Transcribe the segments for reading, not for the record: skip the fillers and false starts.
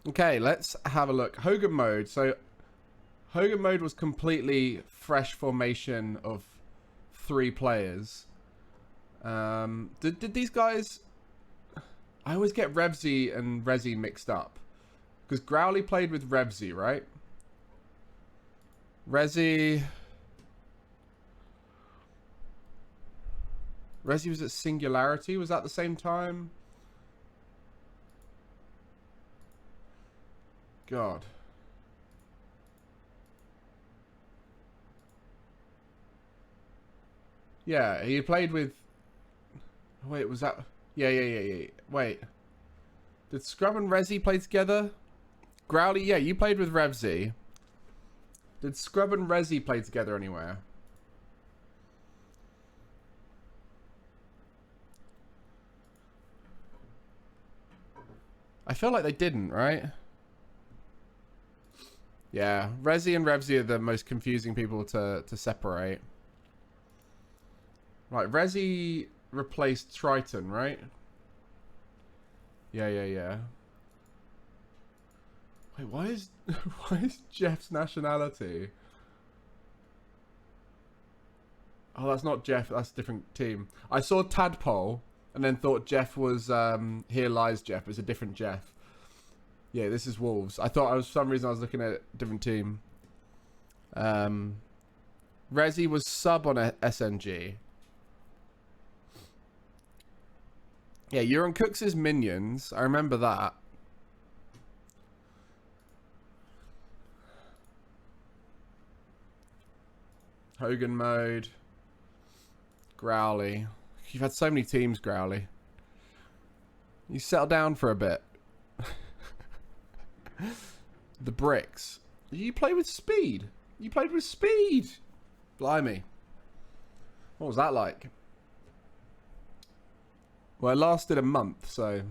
Okay, let's have a look. Hogan Mode. So Hogan Mode was completely fresh formation of 3 players. Did these guys... I always get Revsy and Rezi mixed up. Because Growly played with Revsy, right? Rezi was at Singularity. Was that the same time? God. Yeah, he played with... Wait, was that... Yeah. Wait. Did Scrub and Rezi play together? Growly, yeah, you played with Revsy. Did Scrub and Rezi play together anywhere? I feel like they didn't, right? Yeah, Rezi and Revsy are the most confusing people to separate. Right, Rezi replaced Triton, right? Yeah. Wait, why is Jeff's nationality? Oh, that's not Jeff. That's a different team. I saw Tadpole and then thought Jeff was Here Lies Jeff. It's a different Jeff. Yeah, this is Wolves. I thought for some reason I was looking at a different team. Rezi was sub on a SNG. Yeah, you're on Cooks' minions. I remember that. Hogan Mode. Growly. You've had so many teams, Growly. You settle down for a bit. The bricks. You play with speed. You played with speed. Blimey. What was that like? Well, it lasted a month, so...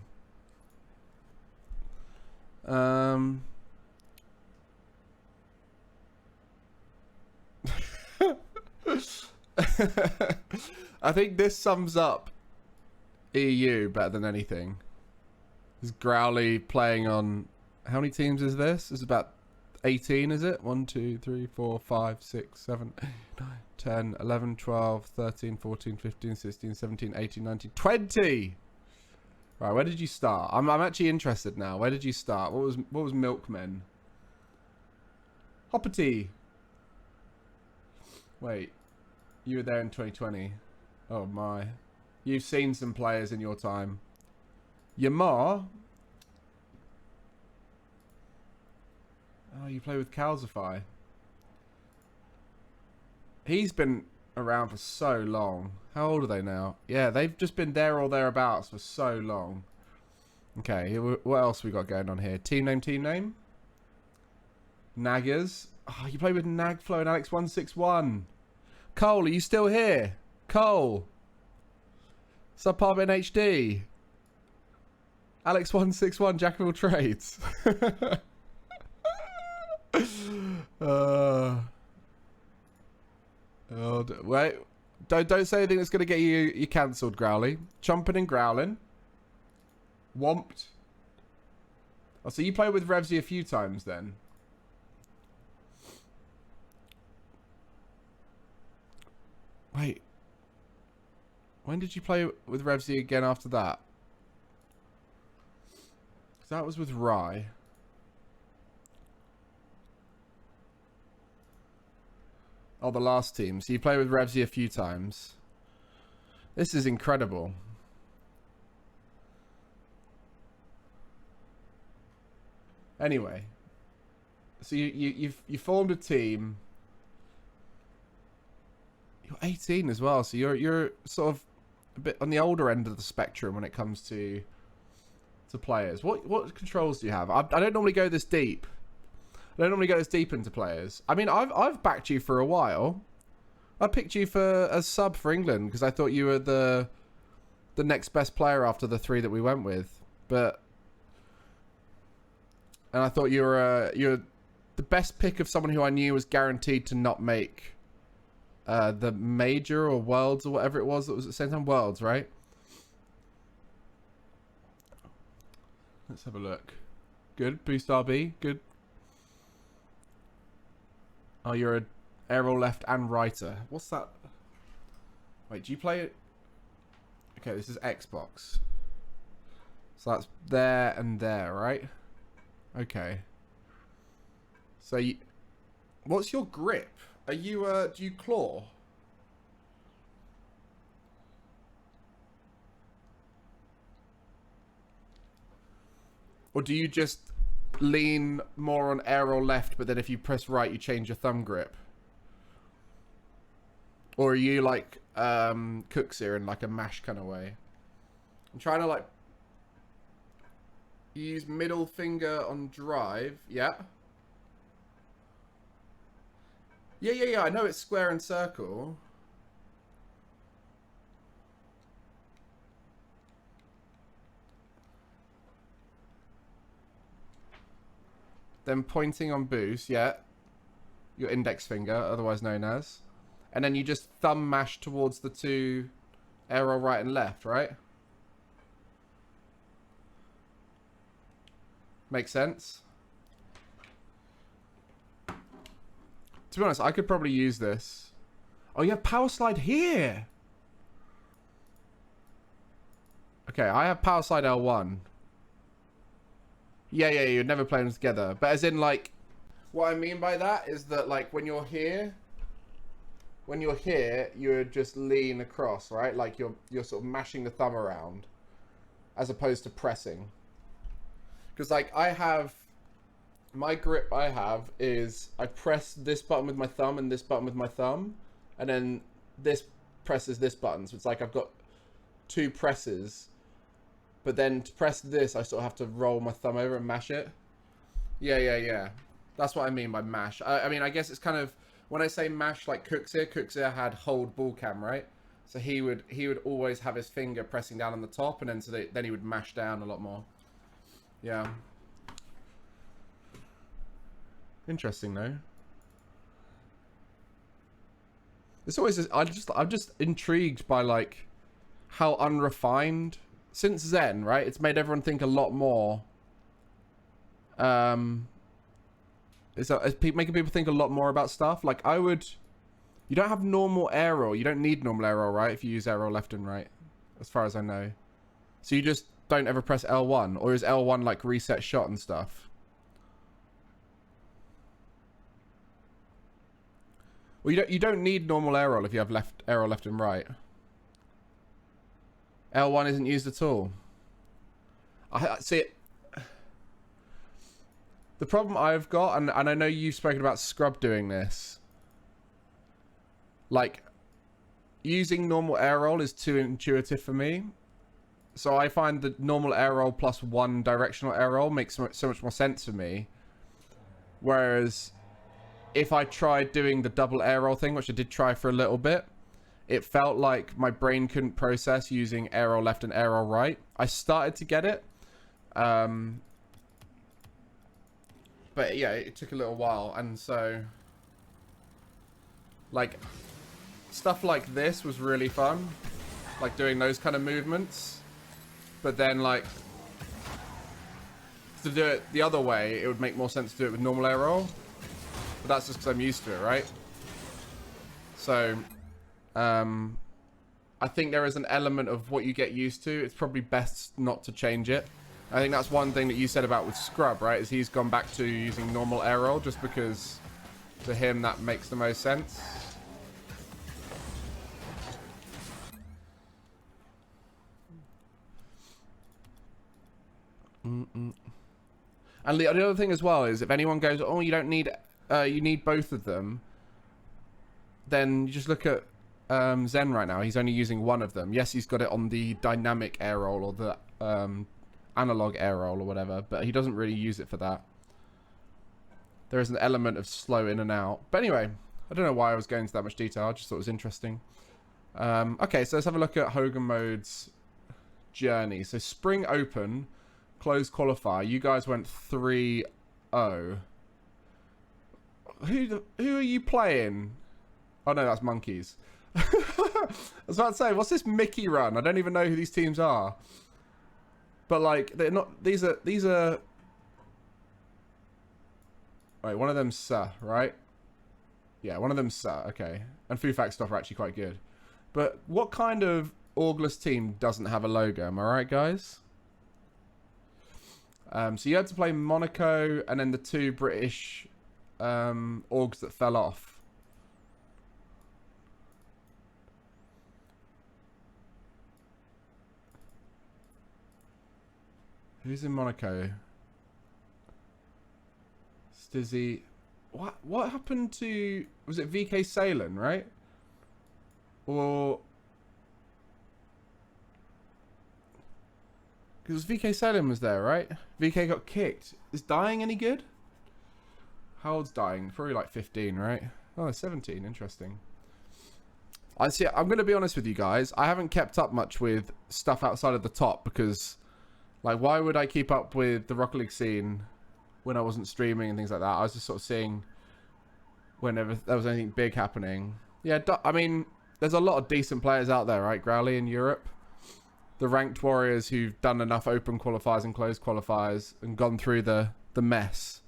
I think this sums up EU better than anything. Is Growly playing on... How many teams is this? It's about 18, is it? 1, 2, 3, 4, 5, 6, 7, 8, 9, 10, 11, 12, 13, 14, 15, 16, 17, 18, 19, 20! Right, where did you start? I'm actually interested now. Where did you start? What was Milkmen? Hoppity! Wait. You were there in 2020. Oh my. You've seen some players in your time. Yamar? Oh, you play with Calzify. He's been around for so long. How old are they now? Yeah, they've just been there or thereabouts for so long. Okay, what else we got going on here? Team name? Naggers. Oh, you play with Nagflow and Alex161. Cole, are you still here? Cole. Subpub NHD. Alex161, Jack of all trades. Wait. Don't say anything that's going to get you cancelled, Growly. Chomping and growling. Womped. Oh, so you played with Revsy a few times then? Wait. When did you play with Revsy again after that? Because that was with Rye. Oh, the last team. So you played with Revsy a few times. This is incredible. Anyway. So you formed a team. You're 18 as well, so you're sort of a bit on the older end of the spectrum when it comes to players. What controls do you have? I don't normally go this deep. I don't normally go this deep into players. I mean, I've backed you for a while. I picked you for a sub for England because I thought you were the next best player after the 3 that we went with. And I thought you're the best pick of someone who I knew was guaranteed to not make the major or worlds or whatever it was that was at the same time. Worlds, right? Let's have a look. Good. Boost RB. Good. Oh, you're a aerial left and righter. What's that? Wait, do you play it? Okay, this is Xbox. So that's there and there, right? Okay. So you, what's your grip? Are you do you claw? Or do you just lean more on aerial left, but then if you press right, you change your thumb grip? Or are you like Cooks here in like a mash kind of way? I'm trying to like use middle finger on drive. Yeah. Yeah. I know it's square and circle. Then pointing on boost, yeah. Your index finger, otherwise known as. And then you just thumb mash towards the two arrow right and left, right? Makes sense? To be honest, I could probably use this. Oh, you have power slide here. Okay, I have power slide L1. Yeah, you'd never play them together. But as in, like, what I mean by that is that, like, when you're here, you would just lean across, right? Like, you're sort of mashing the thumb around, as opposed to pressing. Because, like, my grip I have is I press this button with my thumb and this button with my thumb, and then this presses this button. So it's like I've got two presses. But then to press this, I sort of have to roll my thumb over and mash it. Yeah. That's what I mean by mash. I mean, I guess it's kind of, when I say mash, like Cooks here had hold ball cam, right? So he would always have his finger pressing down on the top, and then then he would mash down a lot more. Yeah. Interesting though. It's always I'm just intrigued by like how unrefined. Since Zen, right, it's made everyone think a lot more. It's making people think a lot more about stuff. Like, you don't have normal arrow. You don't need normal arrow, right, if you use arrow left and right, as far as I know. So you just don't ever press L1, or is L1 like reset shot and stuff? Well, you don't need normal arrow if you have arrow left and right. L1 isn't used at all. I see. The problem I've got, and I know you've spoken about Scrub doing this. Like, using normal air roll is too intuitive for me. So I find the normal air roll plus one directional air roll makes so much more sense for me. Whereas, if I tried doing the double air roll thing, which I did try for a little bit, it felt like my brain couldn't process using arrow left and arrow right. I started to get it. But yeah, it took a little while. And so, like, stuff like this was really fun. Like, doing those kind of movements. But then, like, to do it the other way, it would make more sense to do it with normal arrow. But that's just because I'm used to it, right? So... I think there is an element of what you get used to. It's probably best not to change it. I think that's one thing that you said about with Scrub, right? Is he's gone back to using normal air roll just because to him that makes the most sense. And the other thing as well is if anyone goes, oh, you don't need, you need both of them, then you just look at Zen right now. He's only using one of them. Yes, he's got it on the dynamic air roll or the analog air roll or whatever, but he doesn't really use it for that. There is an element of slow in and out. But anyway, I don't know why I was going into that much detail. I just thought it was interesting. Okay, so let's have a look at Hogan Mode's journey. So Spring Open, closed qualifier. You guys went 3-0. Who are you playing? Oh no, that's Monkeys. I was about to say, what's this Mickey run? I don't even know who these teams are. But like, they're not. These are Wait, one of them's Sir, right? Yeah, one of them's Sir. Okay. And Fufak stuff are actually quite good. But what kind of orgless team doesn't have a logo? Am I right, guys? So you had to play Monaco and then the 2 British orgs that fell off. Who's in Monaco? Stizzy. What happened to... Was it VK Salen, right? Or... Because VK Salen was there, right? VK got kicked. Is Dying any good? How old's Dying? Probably like 15, right? Oh, 17. Interesting. I'm going to be honest with you guys. I haven't kept up much with stuff outside of the top because... Like, why would I keep up with the Rocket League scene when I wasn't streaming and things like that? I was just sort of seeing whenever there was anything big happening. Yeah, I mean, there's a lot of decent players out there, right, Growly, in Europe? The ranked warriors who've done enough open qualifiers and closed qualifiers and gone through the mess.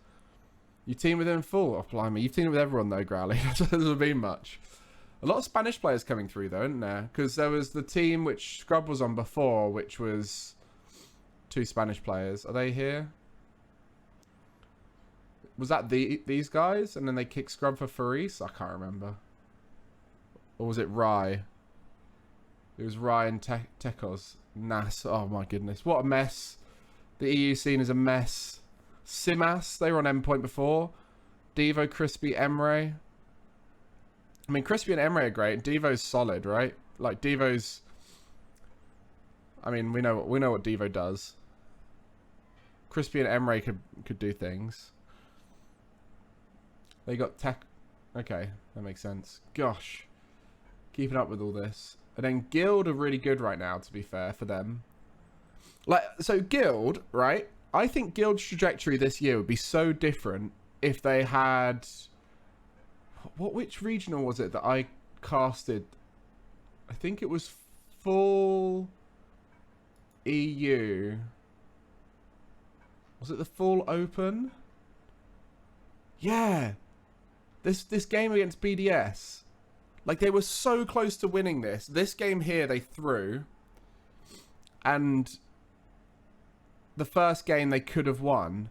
You team with them full? Oh, blimey. You've teamed with everyone, though, Growly. There hasn't been much. A lot of Spanish players coming through, though, isn't there? Because there was the team which Scrub was on before, which was... 2 Spanish players. Are they here? Was that these guys? And then they kicked Scrub for Faris? I can't remember. Or was it Rye? It was Rye and Tekos. Nas. Oh my goodness. What a mess. The EU scene is a mess. Simas. They were on Endpoint before. Devo, Crispy, Emre. I mean, Crispy and Emre are great. Devo's solid, right? Like, Devo's... I mean, we know what Devo does. Crispy and Emre could do things. They got tech. Okay, that makes sense. Gosh, keeping up with all this. And then Guild are really good right now, to be fair, for them. Like, so Guild, right? I think Guild's trajectory this year would be so different if they had... Which regional was it that I casted? I think it was full EU. Was it the full open? Yeah. This game against BDS. Like, they were so close to winning this. This game here, they threw. And the first game they could have won.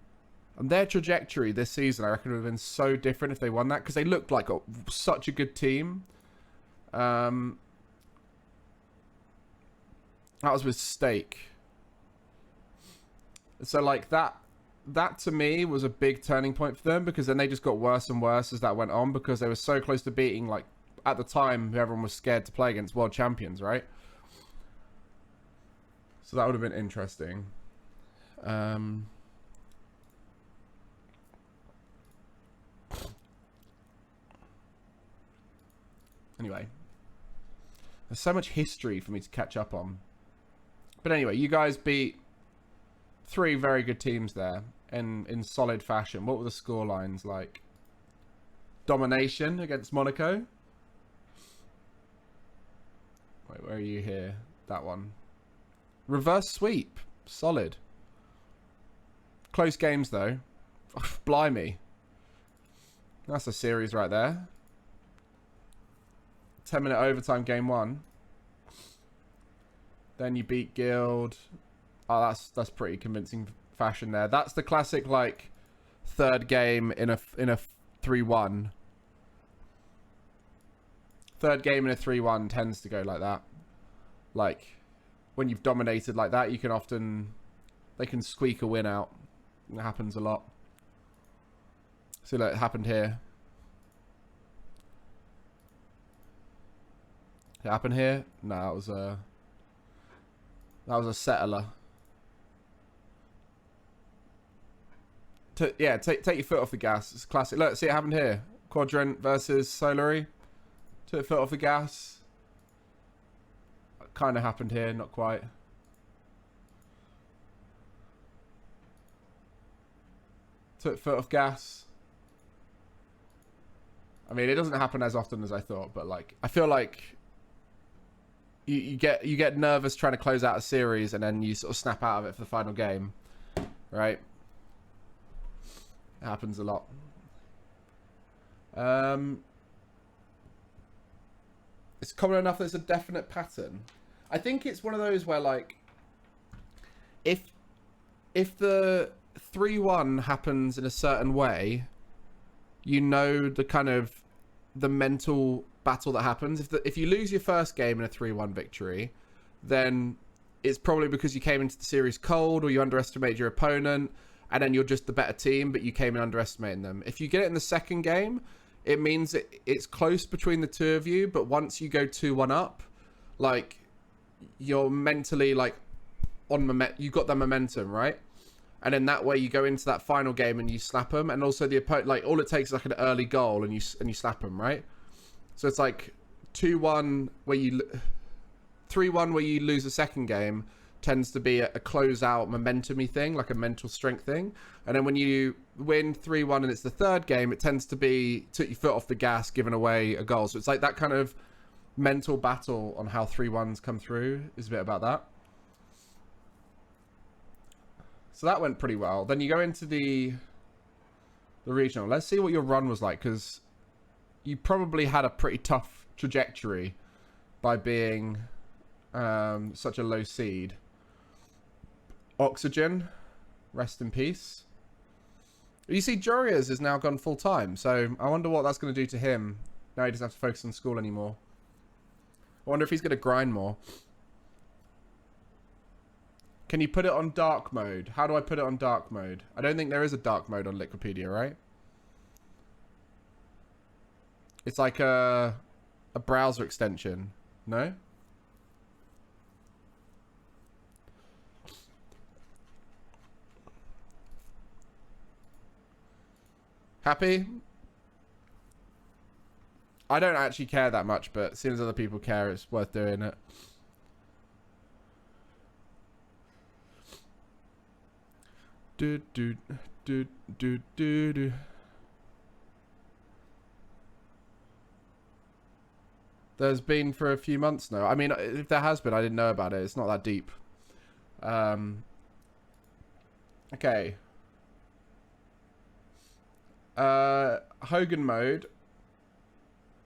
And their trajectory this season, I reckon, would have been so different if they won that. Because they looked like such a good team. That was with Stake. So, like, that to me was a big turning point for them. Because then they just got worse and worse as that went on. Because they were so close to beating, like, at the time, everyone was scared to play against world champions, right? So that would have been interesting. Anyway. There's so much history for me to catch up on. But anyway, you guys beat 3 very good teams there in solid fashion. What were the score lines like? Domination against Monaco. Wait, where are you here? That one. Reverse sweep. Solid. Close games, though. Oh, blimey. That's a series right there. 10-minute overtime game 1. Then you beat Guild. Oh, that's pretty convincing fashion there. That's the classic, like, third game in a 3-1. Third game in a 3-1 tends to go like that. Like, when you've dominated like that, you can often... They can squeak a win out. It happens a lot. See, like, it happened here. It happened here? No, that was a... That was a settler. Yeah, take your foot off the gas. It's classic. Look, see, it happened here. Quadrant versus Solary. Took your foot off the gas. Kind of happened here, not quite. Took foot off gas. I mean, it doesn't happen as often as I thought, but like, I feel like you get nervous trying to close out a series, and then you sort of snap out of it for the final game, right? It happens a lot. It's common enough there's a definite pattern. I think it's one of those where, like, if the 3-1 happens in a certain way, you know the kind of the mental battle that happens. If you lose your first game in a 3-1 victory, then it's probably because you came into the series cold, or you underestimated your opponent, and then you're just the better team, but you came in underestimating them. If you get it in the second game, it means it's close between the two of you, but once you go 2-1 up, like, you're mentally, like, you got the momentum, right? And then that way you go into that final game and you slap them, and also the opponent, like, all it takes is like an early goal and you slap them, right? So it's like 2-1 where 3-1 where you lose the second game tends to be a close-out momentum-y thing, like a mental strength thing. And then when you win 3-1 and it's the third game, it tends to be took your foot off the gas, giving away a goal. So it's like that kind of mental battle on how 3-1s come through is a bit about that. So that went pretty well. Then you go into the regional. Let's see what your run was like, because you probably had a pretty tough trajectory by being such a low seed. Oxygen, rest in peace. You see, Jorias has now gone full time, so I wonder what that's going to do to him. Now he doesn't have to focus on school anymore. I wonder if he's going to grind more. Can you put it on dark mode? How do I put it on dark mode? I don't think there is a dark mode on Liquipedia, right? It's like a browser extension. No? Happy? I don't actually care that much, but as soon as other people care, it's worth doing it. There's been for a few months now. I mean, if there has been, I didn't know about it. It's not that deep. Okay. Hogan Mode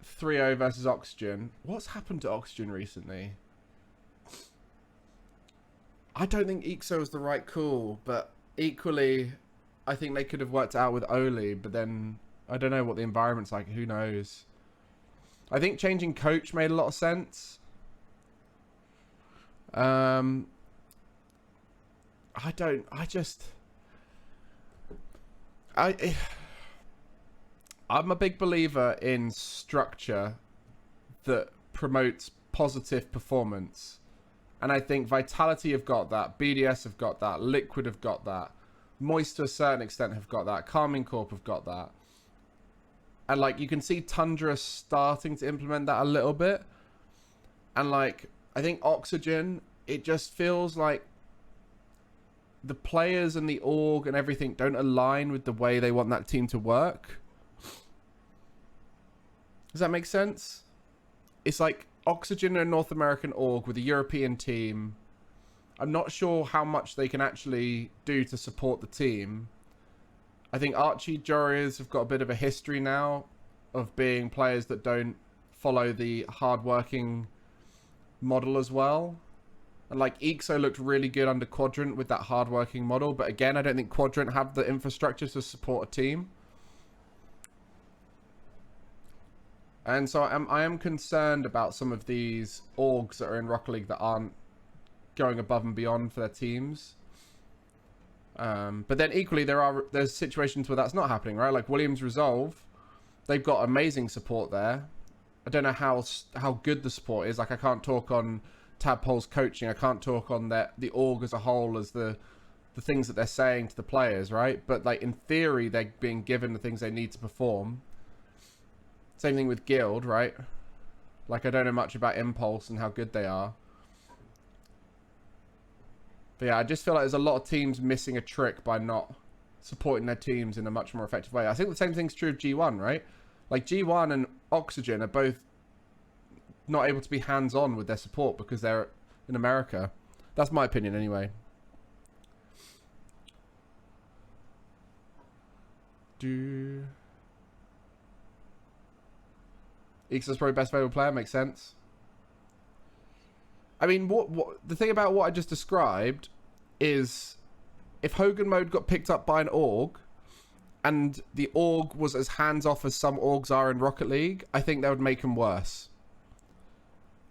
3-0 versus Oxygen. What's happened to Oxygen recently? I don't think EXO was the right call, but equally, I think they could have worked out with Oli, but then I don't know what the environment's like. Who knows? I think changing coach made a lot of sense. I'm a big believer in structure that promotes positive performance. And I think Vitality have got that. BDS have got that. Liquid have got that. Moist to a certain extent have got that. Karmine Corp have got that. And, like, you can see Tundra starting to implement that a little bit. And, like, I think Oxygen, it just feels like the players and the org and everything don't align with the way they want that team to work. Does that make sense? It's like Oxygen and North American org with a European team. I'm not sure how much they can actually do to support the team. I think Archie Jorias have got a bit of a history now of being players that don't follow the hard-working model as well. And like EXO looked really good under Quadrant with that hard-working model. But again, I don't think Quadrant have the infrastructure to support a team. And so I am concerned about some of these orgs that are in Rocket League that aren't going above and beyond for their teams. But then equally, there's situations where that's not happening, right? Like Williams Resolve, they've got amazing support there. I don't know how good the support is. Like, I can't talk on Tadpole's coaching. I can't talk on the org as a whole as the things that they're saying to the players, right? But like in theory, they're being given the things they need to perform. Same thing with Guild, right? Like, I don't know much about Impulse and how good they are. But yeah, I just feel like there's a lot of teams missing a trick by not supporting their teams in a much more effective way. I think the same thing's true of G1, right? Like, G1 and Oxygen are both not able to be hands-on with their support because they're in America. That's my opinion anyway. Ixa's probably best available player. Makes sense. I mean, what the thing about what I just described is, if Hogan Mode got picked up by an org, and the org was as hands-off as some orgs are in Rocket League, I think that would make them worse.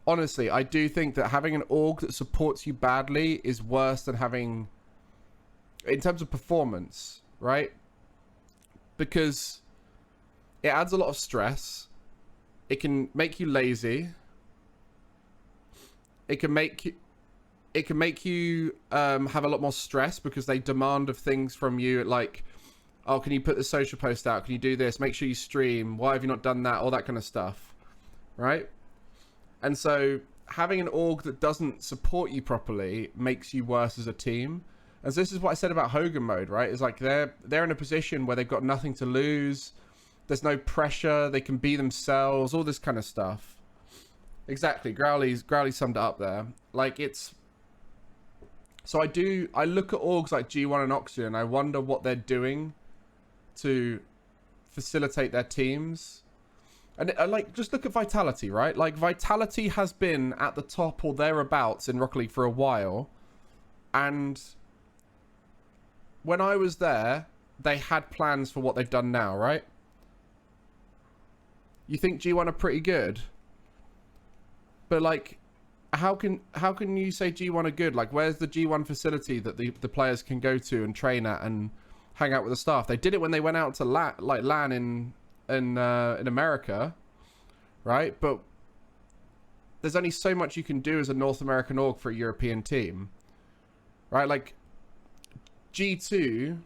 Honestly, I do think that having an org that supports you badly is worse than having, in terms of performance, right? Because it adds a lot of stress. It can make you lazy. It can make you have a lot more stress because they demand of things from you, like, oh, can you put the social post out? Can you do this? Make sure you stream. Why have you not done that? All that kind of stuff, right? And so having an org that doesn't support you properly makes you worse as a team. And so this is what I said about Hogan Mode, right? It's like they're in a position where they've got nothing to lose. There's no pressure. They can be themselves, all this kind of stuff. Exactly. Growly summed it up there. Like, it's... So I look at orgs like G1 and Oxygen, and I wonder what they're doing to facilitate their teams. And like, just look at Vitality, right? Like, Vitality has been at the top or thereabouts in Rocket League for a while. And when I was there, they had plans for what they've done now, right? You think G1 are pretty good? But like, how can you say G1 are good? Like, where's the G1 facility that the players can go to and train at and hang out with the staff? They did it when they went out to LAN in America, right? But there's only so much you can do as a North American org for a European team, right? Like, G2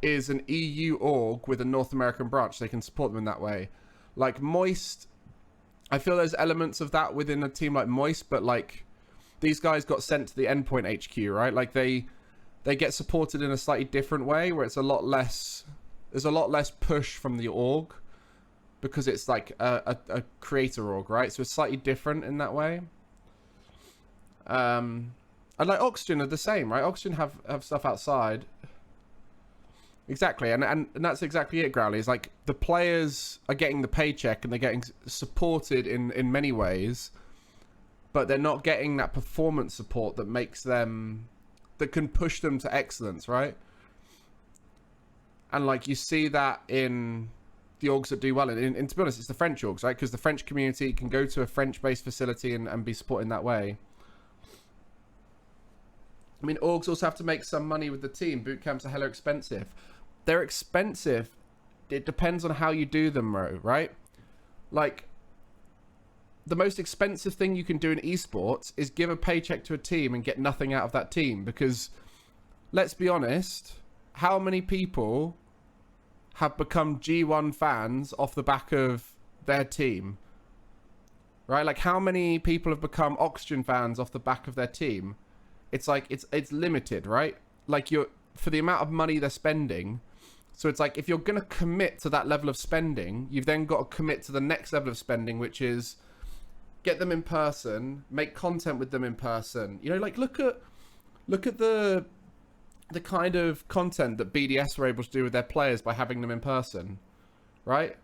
is an EU org with a North American branch. They can support them in that way. Like Moist, I feel there's elements of that within a team like Moist, but like, these guys got sent to the Endpoint HQ, right? Like, they get supported in a slightly different way, where it's a lot less, there's a lot less push from the org, because it's like a creator org, right? So it's slightly different in that way. And like Oxygen are the same, right? Oxygen have stuff outside. Exactly, and that's exactly it, Growly. It's like, the players are getting the paycheck and they're getting supported in many ways, but they're not getting that performance support that makes them, that can push them to excellence, right? And like, you see that in the orgs that do well. And to be honest, it's the French orgs, right? Because the French community can go to a French-based facility and be supported in that way. I mean, orgs also have to make some money with the team. Boot camps are hella expensive. They're expensive. It depends on how you do them, right? Like, the most expensive thing you can do in esports is give a paycheck to a team and get nothing out of that team. Because, let's be honest, how many people have become G1 fans off the back of their team? Right? Like, how many people have become Oxygen fans off the back of their team? It's like, it's limited, right? Like, for the amount of money they're spending. So it's like, if you're going to commit to that level of spending, you've then got to commit to the next level of spending, which is get them in person, make content with them in person. You know, like, look at the kind of content that BDS were able to do with their players by having them in person, right?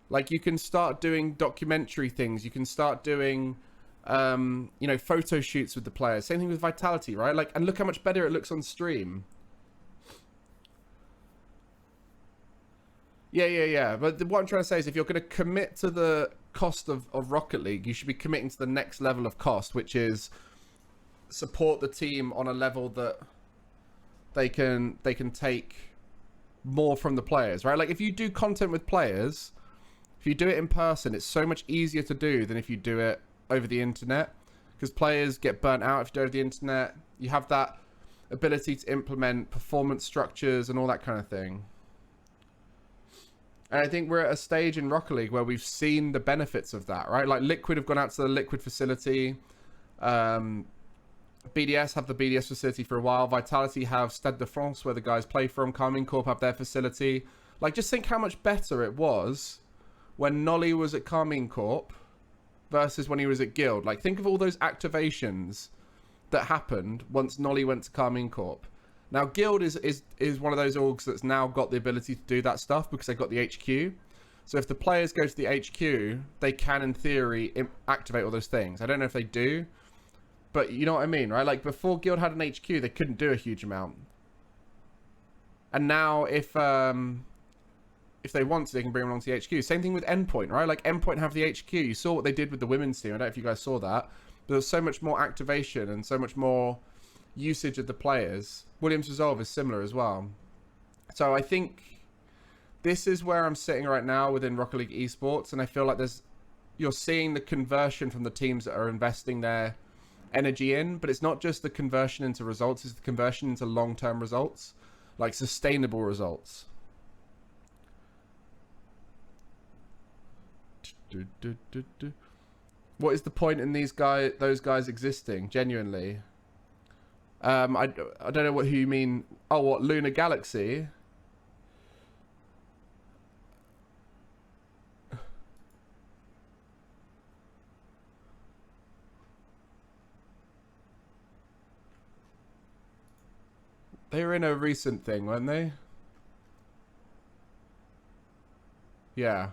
Like, you can start doing documentary things. You can start doing, you know, photo shoots with the players. Same thing with Vitality, right? Like, and look how much better it looks on stream. Yeah. But what I'm trying to say is, if you're going to commit to the cost of Rocket League, you should be committing to the next level of cost, which is support the team on a level that they can take more from the players, right? Like, if you do content with players, if you do it in person, it's so much easier to do than if you do it over the internet, because players get burnt out if you do it over the internet. You have that ability to implement performance structures and all that kind of thing. And I think we're at a stage in Rocket League where we've seen the benefits of that, right? Like, Liquid have gone out to the Liquid facility. BDS have the BDS facility for a while. Vitality have Stade de France, where the guys play from. Karmine Corp have their facility. Like, just think how much better it was when Nolly was at Karmine Corp versus when he was at Guild. Like, think of all those activations that happened once Nolly went to Karmine Corp. Now, Guild is one of those orgs that's now got the ability to do that stuff because they got the HQ. So if the players go to the HQ, they can, in theory, activate all those things. I don't know if they do, but you know what I mean, right? Like before Guild had an HQ, they couldn't do a huge amount. And now if they want to, they can bring them along to the HQ. Same thing with Endpoint, right? Like Endpoint have the HQ. You saw what they did with the women's team. I don't know if you guys saw that. But there's so much more activation and so much more usage of the players. Williams Resolve is similar as well. So I think this is where I'm sitting right now within Rocket League esports, and I feel like you're seeing the conversion from the teams that are investing their energy in, but it's not just the conversion into results, it's the conversion into long-term results, like sustainable results. What is the point in those guys existing? Genuinely, I don't know who you mean. Oh, what, Lunar Galaxy? They were in a recent thing, weren't they? Yeah.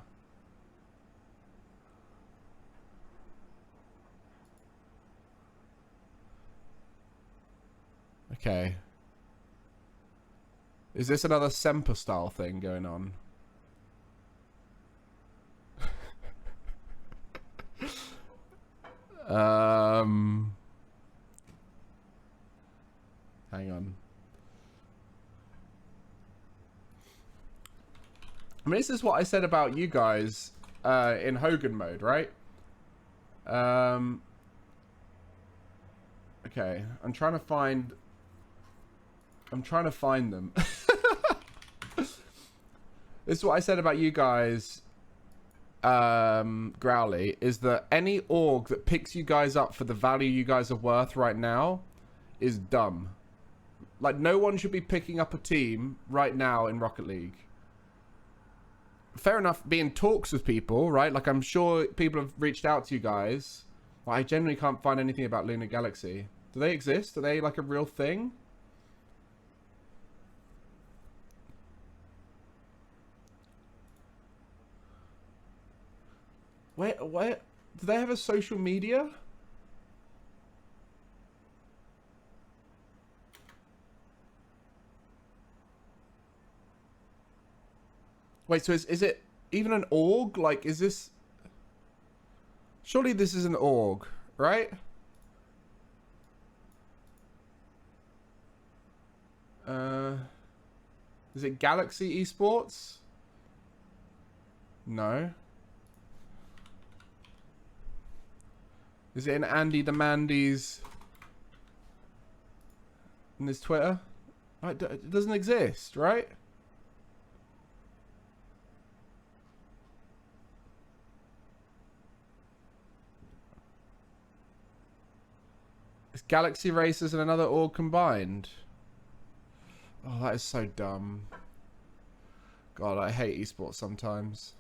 Okay. Is this another Semper style thing going on? Hang on. I mean, this is what I said about you guys in Hogan Mode, right? Okay, I'm trying to find them. This is what I said about you guys, Growly, is that any org that picks you guys up for the value you guys are worth right now is dumb. Like, no one should be picking up a team right now in Rocket League. Fair enough, be in talks with people, right? Like, I'm sure people have reached out to you guys. Well, I generally can't find anything about Lunar Galaxy. Do they exist? Are they like a real thing? Where? Do they have a social media? Wait, so is it even an org? Like, is this... Surely this is an org, right? Is it Galaxy Esports? No. Is it in Andy the Mandy's... in his Twitter? It doesn't exist, right? It's Galaxy Racers and another org combined. Oh, that is so dumb. God, I hate esports sometimes.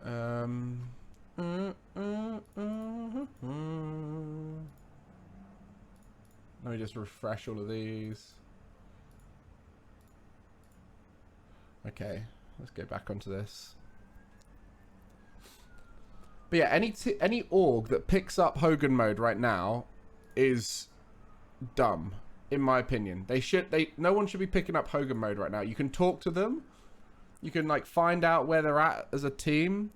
Let me just refresh all of these. Okay, let's get back onto this. But yeah, any org that picks up Hogan Mode right now is dumb, in my opinion. No one should be picking up Hogan Mode right now. You can talk to them. You can like find out where they're at as a team.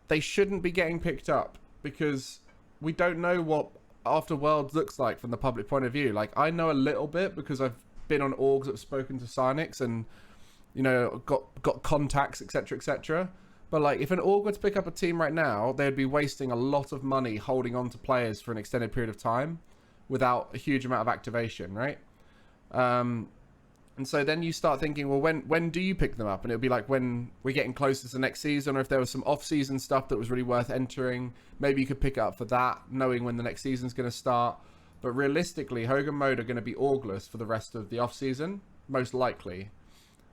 They shouldn't be getting picked up because we don't know what After Worlds looks like from the public point of view. Like, I know a little bit because I've been on orgs that have spoken to Cynix and, you know, got contacts, etc., etc. But like, if an org were to pick up a team right now, they'd be wasting a lot of money holding on to players for an extended period of time without a huge amount of activation, right? And so then you start thinking, well, when do you pick them up? And it'll be like when we're getting closer to the next season, or if there was some off-season stuff that was really worth entering, maybe you could pick it up for that, knowing when the next season's going to start. But realistically, Hogan Mode are going to be orgless for the rest of the off-season, most likely.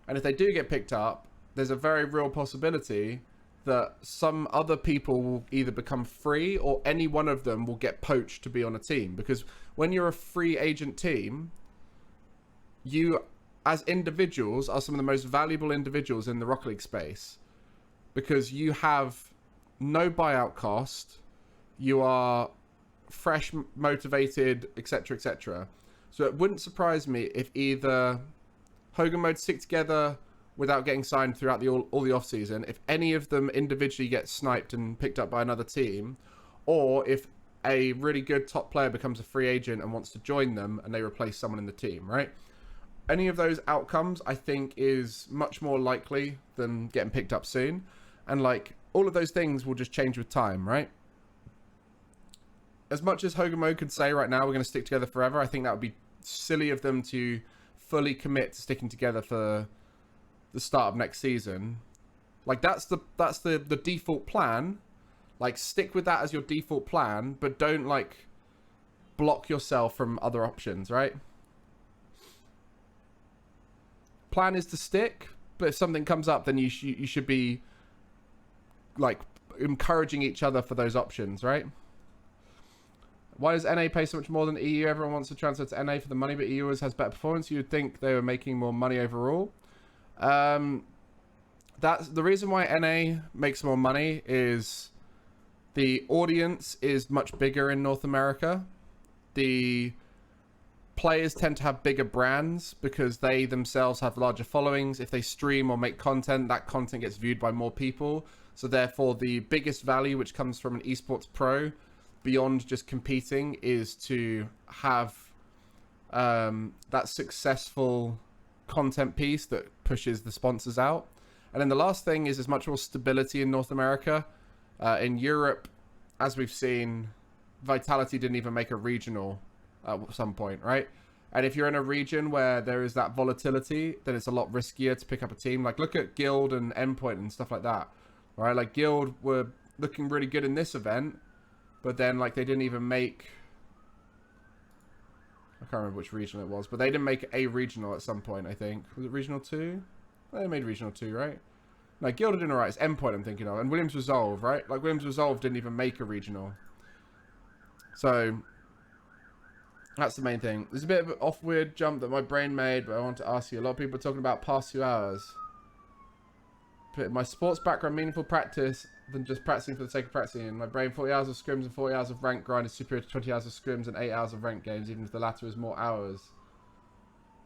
And if they do get picked up, there's a very real possibility that some other people will either become free or any one of them will get poached to be on a team. Because when you're a free agent team, you as individuals are some of the most valuable individuals in the Rocket League space, because you have no buyout cost, you are fresh, motivated, etc., etc. So it wouldn't surprise me if either Hogan Mode stick together without getting signed throughout all the off season, if any of them individually get sniped and picked up by another team, or if a really good top player becomes a free agent and wants to join them and they replace someone in the team, right? Any of those outcomes, I think, is much more likely than getting picked up soon. And like, all of those things will just change with time, right? As much as Hogan Mode could say right now, we're going to stick together forever, I think that would be silly of them to fully commit to sticking together for the start of next season. Like, that's the default plan. Like, stick with that as your default plan, but don't like block yourself from other options, right? Plan is to stick, but if something comes up, then you should be like encouraging each other for those options, right? Why does NA pay so much more than EU? Everyone wants to transfer to NA for the money, but EU always has better performance. You would think they were making more money overall. That's the reason why NA makes more money, is the audience is much bigger in North America. The players tend to have bigger brands because they themselves have larger followings. If they stream or make content, that content gets viewed by more people. So therefore, the biggest value which comes from an esports pro, beyond just competing, is to have that successful content piece that pushes the sponsors out. And then the last thing is there's much more stability in North America. In Europe, as we've seen, Vitality didn't even make a regional at some point, right? And if you're in a region where there is that volatility, then it's a lot riskier to pick up a team. Like, look at Guild and Endpoint and stuff like that, right? Like, Guild were looking really good in this event, but then like they didn't even make, I can't remember which regional it was, but they didn't make a regional at some point, I think. Was it Regional 2? They made Regional 2, right? No, Guild are doing alright. It's Endpoint I'm thinking of. And Williams Resolve, right? Like, Williams Resolve didn't even make a regional. So that's the main thing. There's a bit of an off-weird jump that my brain made, but I want to ask you. A lot of people are talking about past 2 hours. My sports background, meaningful practice than just practicing for the sake of practicing. In my brain, 40 hours of scrims and 40 hours of rank grind is superior to 20 hours of scrims and 8 hours of rank games, even if the latter is more hours.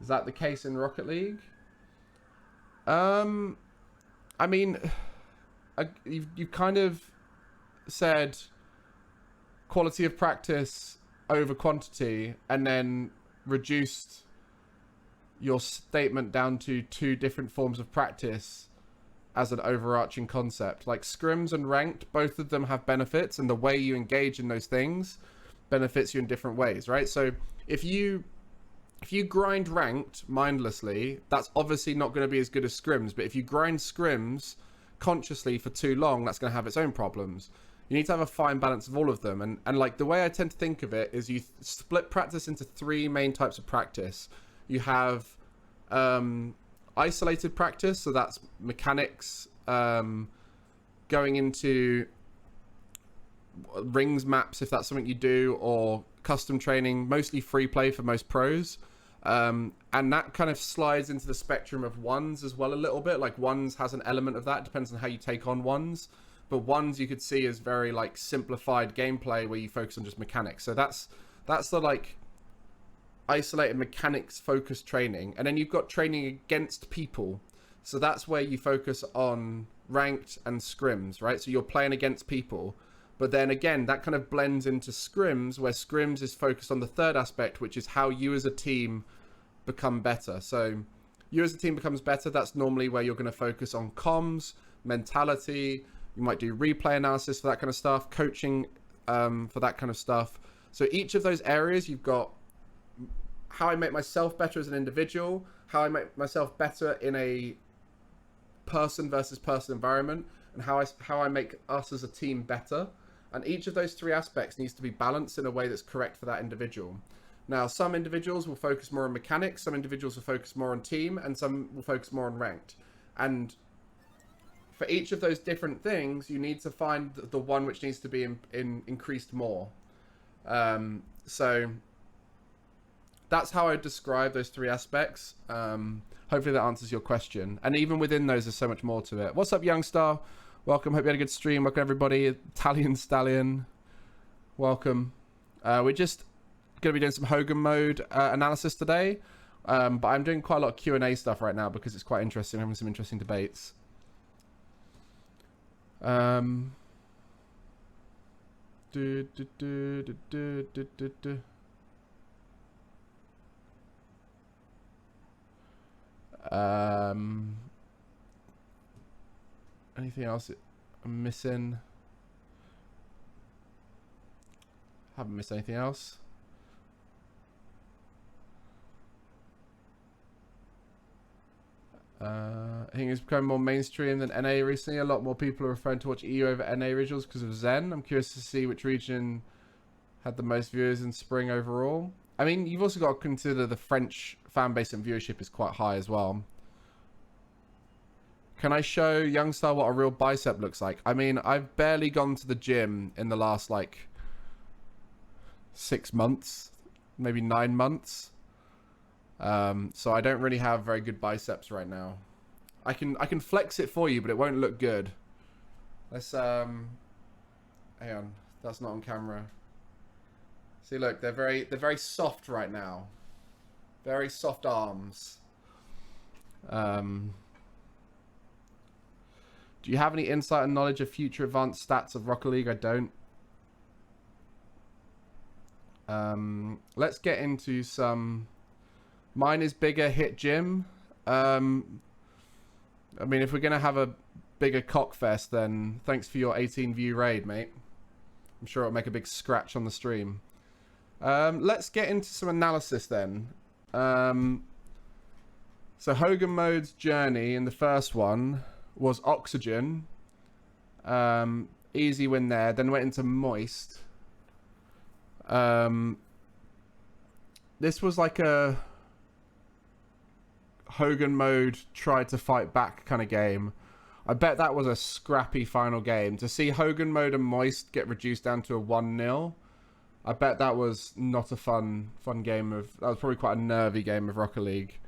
Is that the case in Rocket League? I mean, you've kind of said quality of practice over quantity, and then reduced your statement down to 2 different forms of practice as an overarching concept. Like, scrims and ranked, both of them have benefits, and the way you engage in those things benefits you in different ways, right? So if you grind ranked mindlessly, that's obviously not going to be as good as scrims. But if you grind scrims consciously for too long, that's going to have its own problems. You need to have a fine balance of all of them. And like, the way I tend to think of it is you split practice into 3 main types of practice. You have isolated practice, so that's mechanics, going into rings maps if that's something you do, or custom training, mostly free play for most pros. And that kind of slides into the spectrum of ones as well a little bit. Like, ones has an element of that, depends on how you take on ones. But ones you could see as very like simplified gameplay where you focus on just mechanics. So that's the like isolated mechanics focused training. And then you've got training against people. So that's where you focus on ranked and scrims, right? So you're playing against people. But then again, that kind of blends into scrims, where scrims is focused on the third aspect, which is how you as a team become better. So you as a team becomes better. That's normally where you're going to focus on comms, mentality. You might do replay analysis for that kind of stuff, coaching for that kind of stuff. So each of those areas, you've got how I make myself better as an individual, how I make myself better in a person versus person environment, and how I make us as a team better. And each of those 3 aspects needs to be balanced in a way that's correct for that individual. Now, some individuals will focus more on mechanics, some individuals will focus more on team, and some will focus more on ranked. And for each of those different things, you need to find the one which needs to be increased more. So that's how I describe those three aspects. Hopefully that answers your question. And even within those, there's so much more to it. What's up, Youngstar? Welcome. Hope you had a good stream. Welcome, everybody. Italian Stallion. Welcome. We're just going to be doing some Hogan Mode analysis today. But I'm doing quite a lot of Q&A stuff right now because it's quite interesting. I'm having some interesting debates. Anything else I'm missing? Haven't missed anything else. I think it's become more mainstream than NA recently. A lot more people are referring to watch EU over NA originals because of Zen. I'm curious to see which region had the most viewers in spring overall. I mean, you've also got to consider the French fan base and viewership is quite high as well. Can I show Youngstar what a real bicep looks like? I mean, I've barely gone to the gym in the last, like, 6 months, maybe 9 months. So I don't really have very good biceps right now. I can flex it for you, but it won't look good. Let's hang on, that's not on camera. See, look, they're very soft right now. Very soft arms. Do you have any insight and knowledge of future advanced stats of Rocket League? I don't. Let's get into some. Mine is bigger hit gym. I mean, if we're going to have a bigger cockfest, then thanks for your 18 view raid, mate. I'm sure it'll make a big scratch on the stream. Let's get into some analysis then. So Hogan Mode's journey in the first one was Oxygen. Easy win there. Then went into Moist. This was like a Hogan Mode tried to fight back kind of game. I bet that was a scrappy final game. To see Hogan Mode and Moist get reduced down to a 1-0, I bet that was not a fun game of... That was probably quite a nervy game of Rocket League.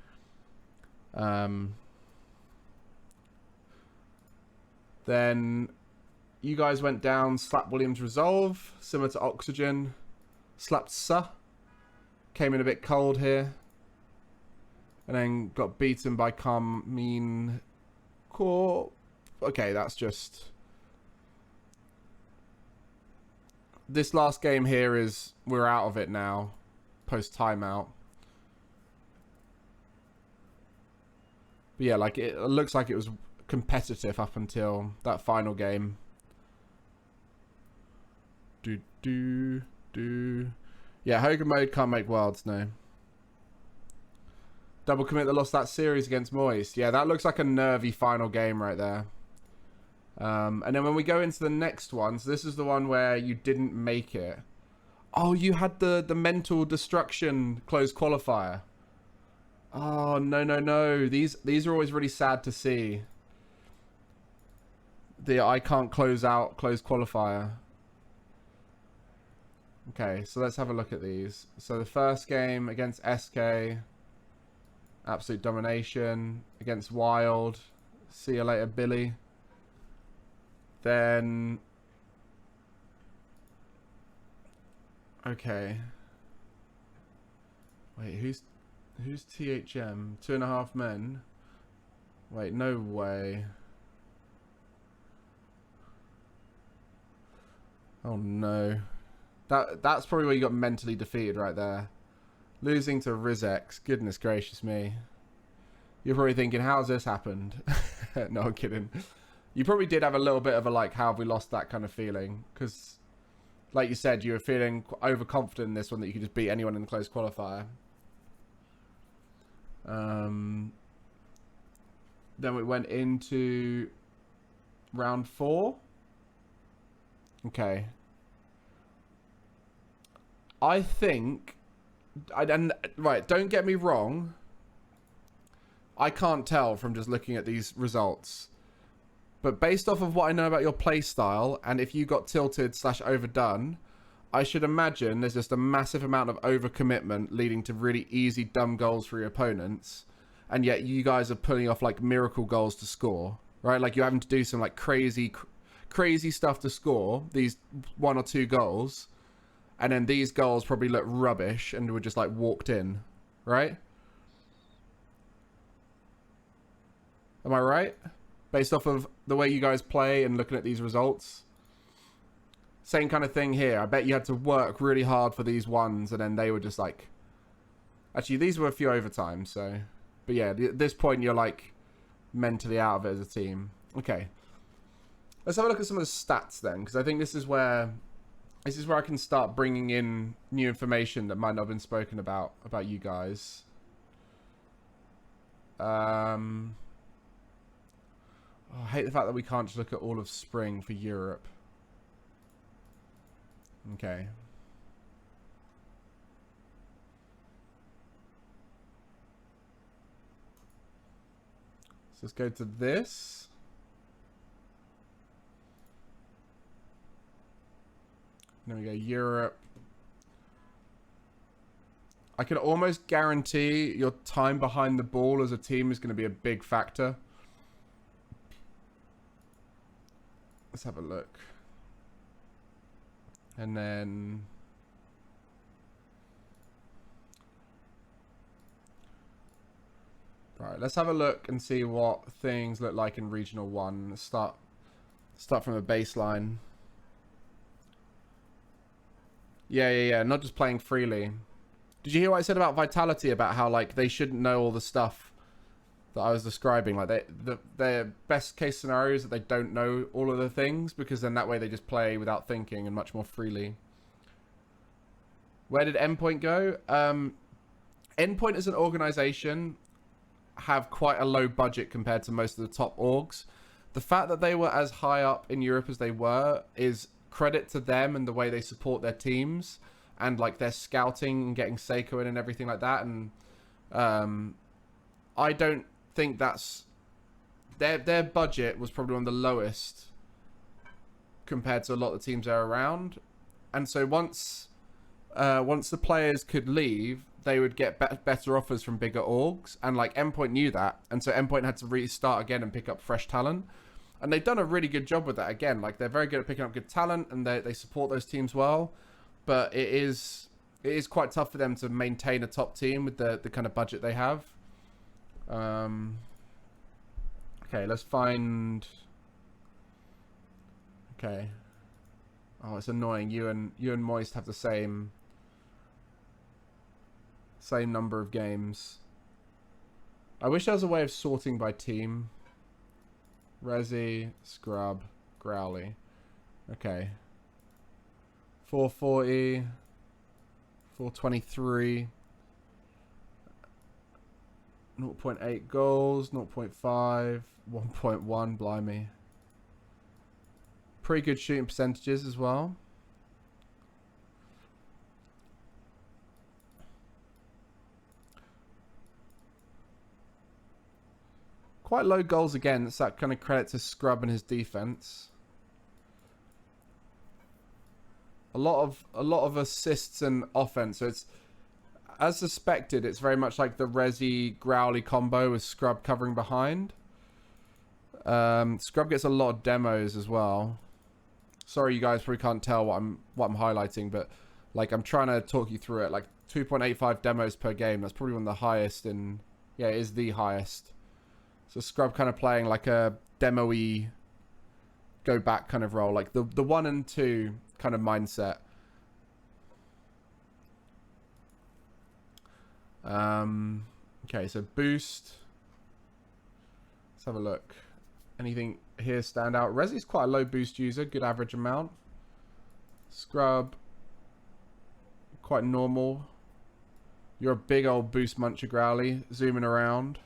Then you guys went down, slapped Williams Resolve, similar to Oxygen. Slapped Suh. Came in a bit cold here. And then got beaten by Karmine Corp. Okay, that's just... This last game here is... We're out of it now. Post timeout. But yeah, like it looks like it was competitive up until that final game. Yeah, Hogan Mode can't make worlds, no. Double commit that lost that series against Moist. Yeah, that looks like a nervy final game right there. And then when we go into the next one, so this is the one where you didn't make it. Oh, you had the mental destruction closed qualifier. Oh, no. These are always really sad to see. The I can't close out closed qualifier. Okay, so let's have a look at these. So the first game against SK, absolute domination. Against Wild, see you later, Billy. Then, okay. Wait, who's THM? 2.5 men. Wait, no way. Oh no. That's probably where you got mentally defeated right there. Losing to Rizex. Goodness gracious me. You're probably thinking, how's this happened? No, I'm kidding. You probably did have a little bit of a like, how have we lost that kind of feeling? Because, like you said, you were feeling overconfident in this one that you could just beat anyone in the close qualifier. Then we went into round 4. Okay. I think... right, don't get me wrong. I can't tell from just looking at these results. But based off of what I know about your play style, and if you got tilted / overdone, I should imagine there's just a massive amount of overcommitment leading to really easy, dumb goals for your opponents. And yet you guys are pulling off like miracle goals to score, right? Like you're having to do some like crazy stuff to score these 1 or 2 goals. And then these goals probably look rubbish and were just like walked in, right? Am I right? Based off of the way you guys play and looking at these results. Same kind of thing here. I bet you had to work really hard for these ones and then they were just like... Actually, these were a few overtimes, so... But yeah, at this point you're like mentally out of it as a team. Okay. Let's have a look at some of the stats then, because I think this is where I can start bringing in new information that might not have been spoken about you guys. Oh, I hate the fact that we can't just look at all of spring for Europe. Okay. So let's go to this. There we go, Europe. I can almost guarantee your time behind the ball as a team is going to be a big factor. Let's have a look. And then... Right, let's have a look and see what things look like in Regional 1. Let's start from a baseline. Yeah. Not just playing freely. Did you hear what I said about Vitality? About how, like, they shouldn't know all the stuff that I was describing. Like, their best case scenario is that they don't know all of the things, because then that way they just play without thinking and much more freely. Where did Endpoint go? Endpoint as an organization have quite a low budget compared to most of the top orgs. The fact that they were as high up in Europe as they were is credit to them and the way they support their teams and like their scouting and getting Seiko in and everything like that. And I don't think that's their budget was probably one of the lowest compared to a lot of the teams they're around. And so once the players could leave, they would get better offers from bigger orgs, and like Endpoint knew that, and so Endpoint had to restart again and pick up fresh talent, and they've done a really good job with that. Again, like they're very good at picking up good talent, and they support those teams well, but it is quite tough for them to maintain a top team with the kind of budget they have. Okay, let's find. Okay. Oh, it's annoying. You and Moist have the same number of games. I wish there was a way of sorting by team. Resi, Scrub, Growly. Okay. 440, 423, 0.8 goals, 0.5, 1.1, blimey. Pretty good shooting percentages as well. Quite low goals against. That kind of credit to Scrub and his defense. A lot of assists and offense. So it's, as suspected, it's very much like the Resi Growly combo with Scrub covering behind. Scrub gets a lot of demos as well. Sorry, you guys probably can't tell what I'm highlighting, but like I'm trying to talk you through it. Like 2.85 demos per game. That's probably one of the highest in. Yeah, it is the highest. So Scrub kind of playing like a demo-y go back kind of role, like the 1 and 2 kind of mindset. Okay, so boost. Let's have a look. Anything here stand out? Resi's quite a low boost user, good average amount. Scrub, quite normal. You're a big old boost muncher, Growly, zooming around.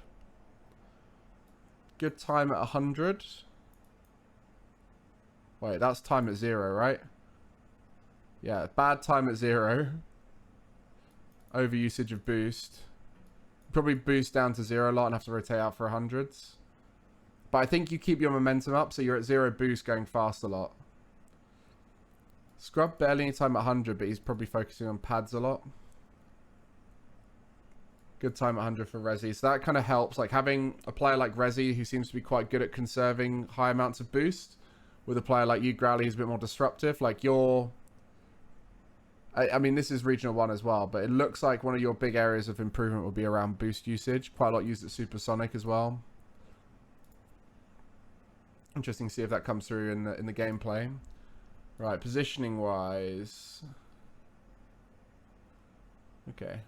Good time at 100. Wait, that's time at 0, right? Yeah, bad time at 0. Over usage of boost. Probably boost down to 0 a lot and have to rotate out for 100s. But I think you keep your momentum up, so you're at 0 boost going fast a lot. Scrub barely any time at 100, but he's probably focusing on pads a lot. Good time at 100 for Resi. So that kind of helps. Like having a player like Resi who seems to be quite good at conserving high amounts of boost with a player like you, Growly, who's a bit more disruptive. Like you're... I mean, this is Regional 1 as well, but it looks like one of your big areas of improvement will be around boost usage. Quite a lot used at Supersonic as well. Interesting to see if that comes through in the gameplay. Right, positioning wise. Okay.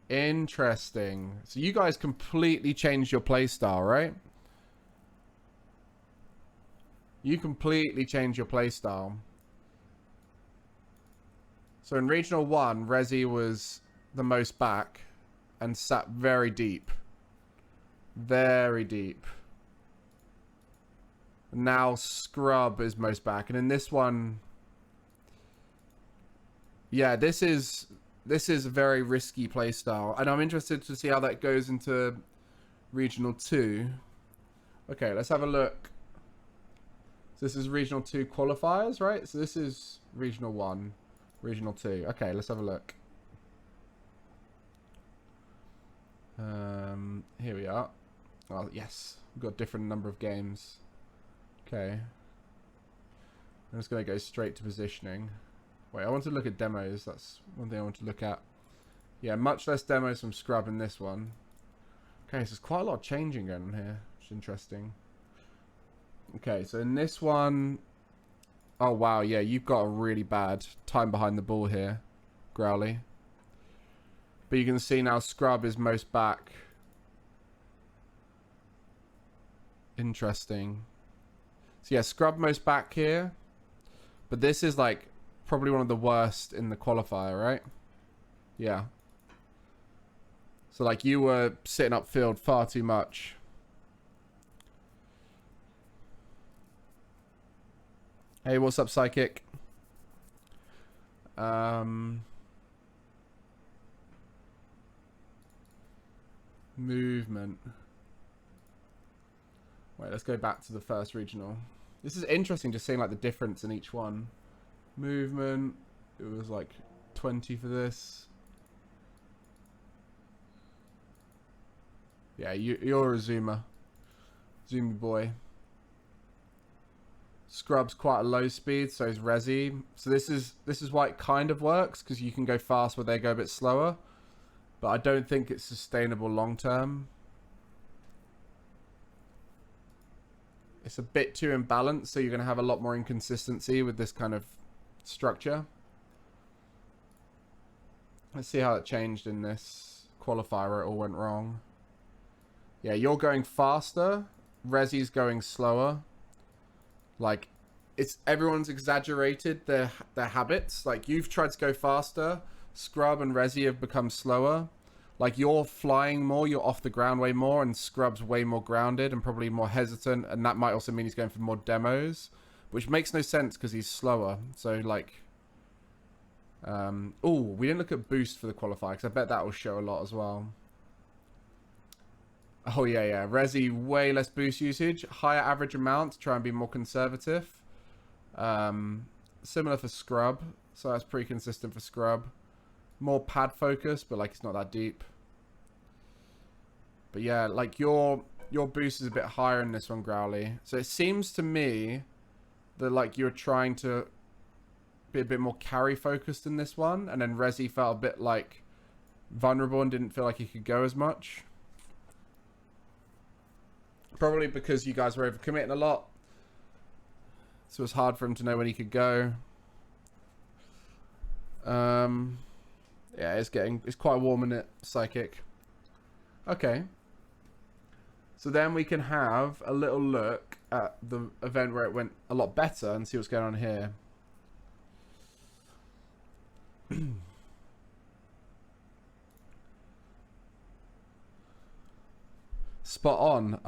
Interesting. So you guys completely changed your playstyle, right? You completely changed your playstyle. So in Regional 1, Resi was the most back and sat very deep. Very deep. Now Scrub is most back. And in this one... Yeah, this is a very risky playstyle. And I'm interested to see how that goes into Regional 2. Okay, let's have a look. So this is Regional 2 qualifiers, right? So this is Regional 1, Regional 2. Okay, let's have a look. Here we are. Oh, yes. We've got a different number of games. Okay. I'm just going to go straight to positioning. Wait, I want to look at demos. That's one thing I want to look at. Yeah, much less demos from Scrub in this one. Okay, so there's quite a lot of changing going on here, which is interesting. Okay, so in this one... Oh, wow, yeah, you've got a really bad time behind the ball here, Growly. But you can see now Scrub is most back. Interesting. So yeah, Scrub most back here. But this is like probably one of the worst in the qualifier, right? Yeah. So like you were sitting upfield far too much. Hey, what's up, Psychic? Movement. Wait, let's go back to the first regional. This is interesting, just seeing like the difference in each one. Movement. It was like 20 for this. Yeah, you're a zoomer. Zoomy boy. Scrub's quite a low speed, so is Resi. So this is why it kind of works, because you can go fast where they go a bit slower. But I don't think it's sustainable long term. It's a bit too imbalanced, so you're going to have a lot more inconsistency with this kind of structure. Let's see how it changed in this qualifier where it all went wrong. Yeah, you're going faster. Resi's going slower. Like, everyone's exaggerated their habits. Like, you've tried to go faster. Scrub and Resi have become slower. Like, you're flying more, you're off the ground way more, and Scrub's way more grounded and probably more hesitant, and that might also mean he's going for more demos, which makes no sense because he's slower. So, like... oh, we didn't look at boost for the qualifier, because I bet that will show a lot as well. Oh, yeah. Resi, way less boost usage. Higher average amount to try and be more conservative. Similar for Scrub. So that's pretty consistent for Scrub. More pad focus, but like it's not that deep. But yeah, like your boost is a bit higher in this one, Growly. So it seems to me that like you're trying to be a bit more carry focused in this one. And then Resi felt a bit like vulnerable and didn't feel like he could go as much. Probably because you guys were overcommitting a lot. So it's hard for him to know when he could go. Yeah, it's quite warm in it, Psychic. Okay. So then we can have a little look at the event where it went a lot better and see what's going on here. Spot on.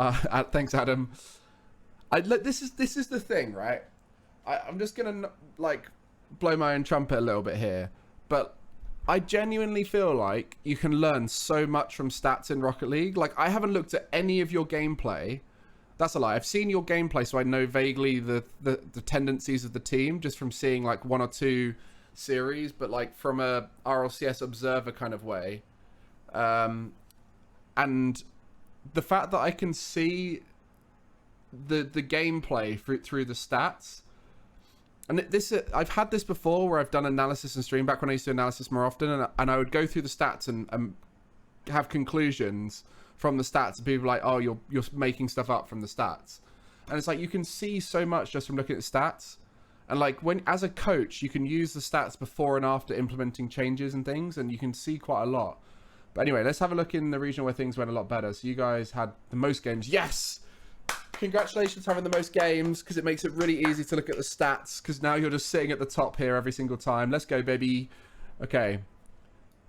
Thanks, Adam. This is the thing, right? I'm just gonna like blow my own trumpet a little bit here, but I genuinely feel like you can learn so much from stats in Rocket League. Like, I haven't looked at any of your gameplay, That's a lie. I've seen your gameplay, so I know vaguely the tendencies of the team just from seeing like 1 or 2 series, but like from a RLCS observer kind of way. And the fact that I can see the gameplay through the stats, and this I've had this before where I've done analysis and stream back when I used to analysis more often, and I would go through the stats and have conclusions from the stats, and people are like, oh, you're making stuff up from the stats, and it's like you can see so much just from looking at the stats. And like when as a coach you can use the stats before and after implementing changes and things, and you can see quite a lot. But anyway, let's have a look in the region where things went a lot better. So you guys had the most games. Yes, congratulations having the most games, because it makes it really easy to look at the stats, because now you're just sitting at the top here every single time. Let's go, baby. Okay,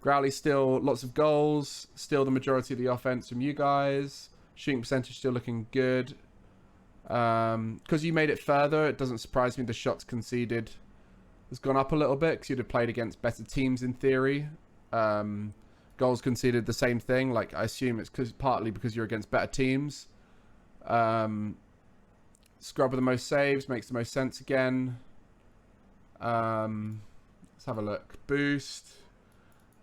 Growly still lots of goals, still the majority of the offense from you guys. Shooting percentage still looking good. Because you made it further, it doesn't surprise me the shots conceded has gone up a little bit, because you'd have played against better teams in theory. Goals conceded, the same thing. Like, I assume it's partly because you're against better teams. Scrub with the most saves makes the most sense again. Let's have a look. Boost.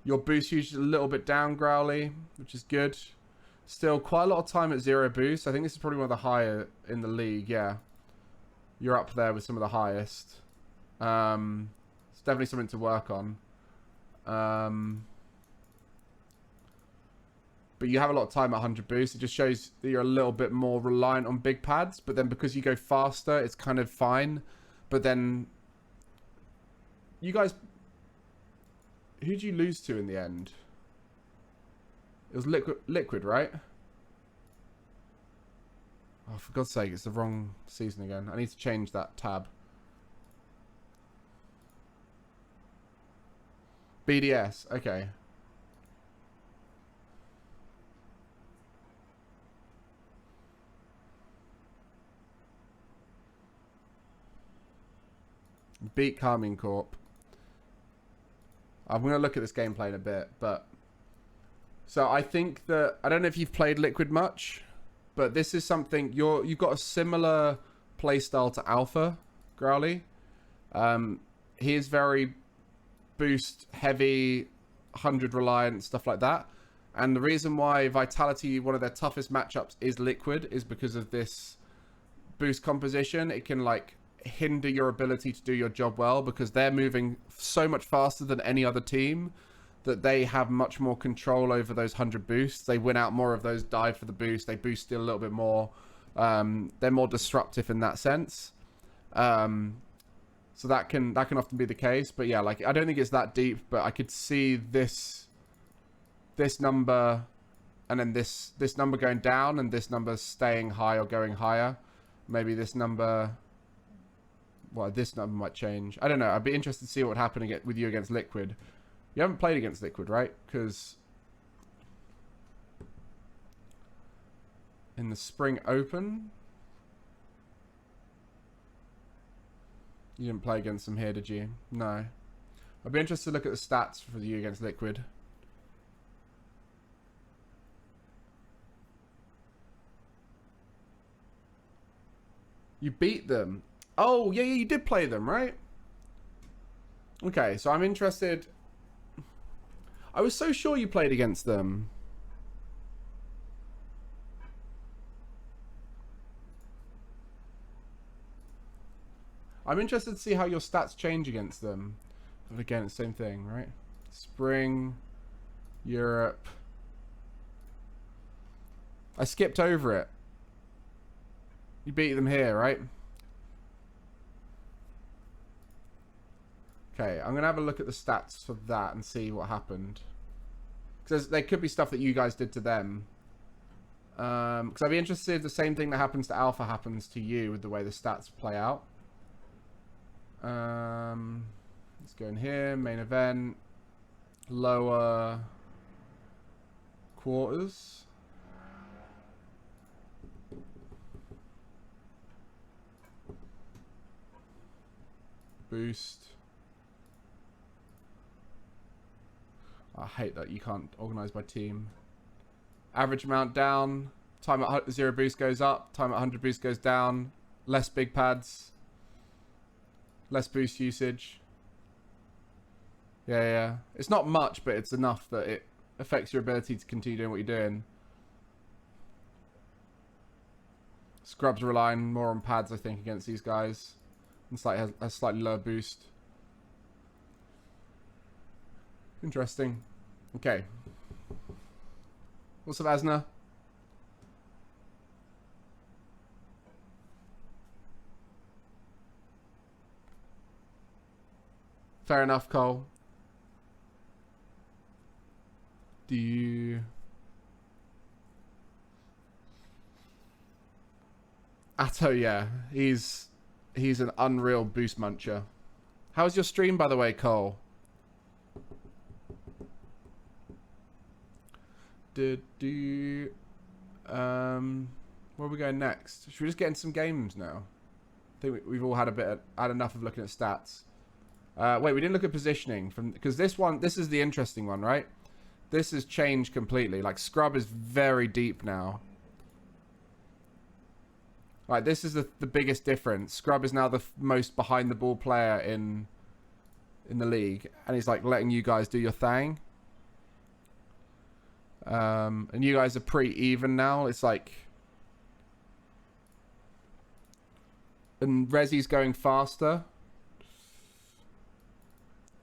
Your boost usually a little bit down, Growly, which is good. Still quite a lot of time at 0 boost. I think this is probably one of the higher in the league. Yeah, you're up there with some of the highest. It's definitely something to work on. But you have a lot of time at 100 boost. It just shows that you're a little bit more reliant on big pads. But then because you go faster, it's kind of fine. But then you guys, who'd you lose to in the end? It was Liquid, right? Oh, for God's sake, it's the wrong season again. I need to change that tab. BDS, okay. Beat Karmine Corp. I'm going to look at this gameplay in a bit, but... So I think that... I don't know if you've played Liquid much, but this is something... You've got a similar playstyle to Alpha, Growly. He is very boost heavy, 100 reliant, stuff like that. And the reason why Vitality, one of their toughest matchups, is Liquid is because of this boost composition. It can, like, hinder your ability to do your job well, because they're moving so much faster than any other team that they have much more control over those 100 boosts. They win out more of those, dive for the boost, they boost still a little bit more. They're more disruptive in that sense. So that can often be the case. But yeah, like, I don't think it's that deep, but I could see this number and then this number going down and this number staying high or going higher. Maybe this number... Well, this number might change. I don't know. I'd be interested to see what would happen with you against Liquid. You haven't played against Liquid, right? Because in the Spring Open, you didn't play against them here, did you? No. I'd be interested to look at the stats for you against Liquid. You beat them. Oh, yeah, you did play them, right? Okay, so I'm interested. I was so sure you played against them. I'm interested to see how your stats change against them. But again, it's the same thing, right? Spring, Europe. I skipped over it. You beat them here, right? Okay, I'm going to have a look at the stats for that and see what happened. Because there could be stuff that you guys did to them. Because I'd be interested if the same thing that happens to Alpha happens to you with the way the stats play out. Let's go in here, main event, lower quarters. Boost. I hate that you can't organize by team. Average amount down. Time at 0 boost goes up. Time at 100 boost goes down. Less big pads. Less boost usage. Yeah. It's not much, but it's enough that it affects your ability to continue doing what you're doing. Scrub's relying more on pads, I think, against these guys. It's like has a slightly lower boost. Interesting. Okay. What's up, Asna? Fair enough, Cole. Do you... Atto, yeah. He's an unreal boost muncher. How's your stream, by the way, Cole? Where are we going next? Should we just get into some games now? I think we've all had enough of looking at stats. Wait, we didn't look at positioning because this is the interesting one, right? This has changed completely. Like, Scrub is very deep now. Like, this is the biggest difference. Scrub is now the most behind the ball player in the league, and he's like letting you guys do your thing. And you guys are pretty even now. It's like, and Rezi's going faster.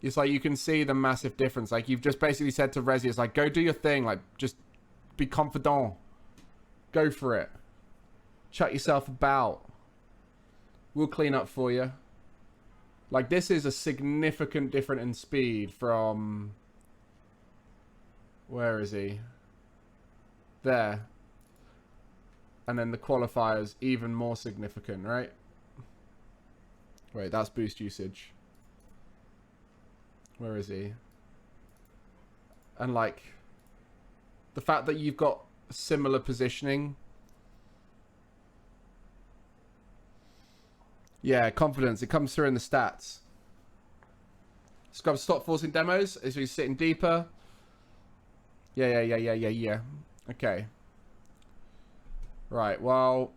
It's like you can see the massive difference. Like, you've just basically said to Rezi, it's like, go do your thing. Like, just be confident. Go for it. Shut yourself about. We'll clean up for you. Like, this is a significant difference in speed from... Where is he? There. And then the qualifier's even more significant, right? Wait, that's boost usage. Where is he? And like, the fact that you've got similar positioning. Yeah, confidence. It comes through in the stats. Scrub, stop forcing demos. Is he sitting deeper? Yeah. Okay. Right, well,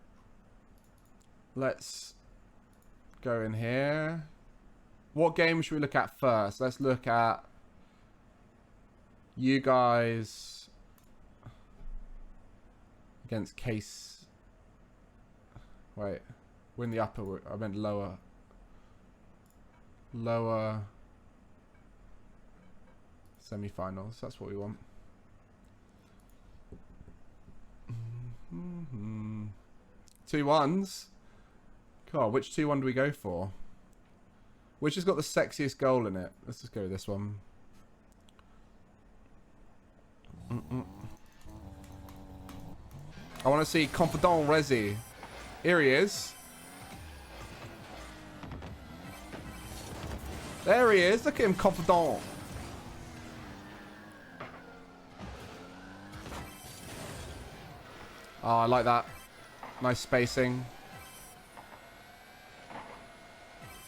let's go in here. What game should we look at first? Let's look at you guys against Case. Wait, we're in the upper. I meant lower. Lower semi-finals. That's what we want. 2-1s. God, which 2-1 do we go for? Which has got the sexiest goal in it? Let's just go with this one. I want to see Confident Rezi. Here he is. There he is. Look at him, Confident. Oh, I like that. Nice spacing.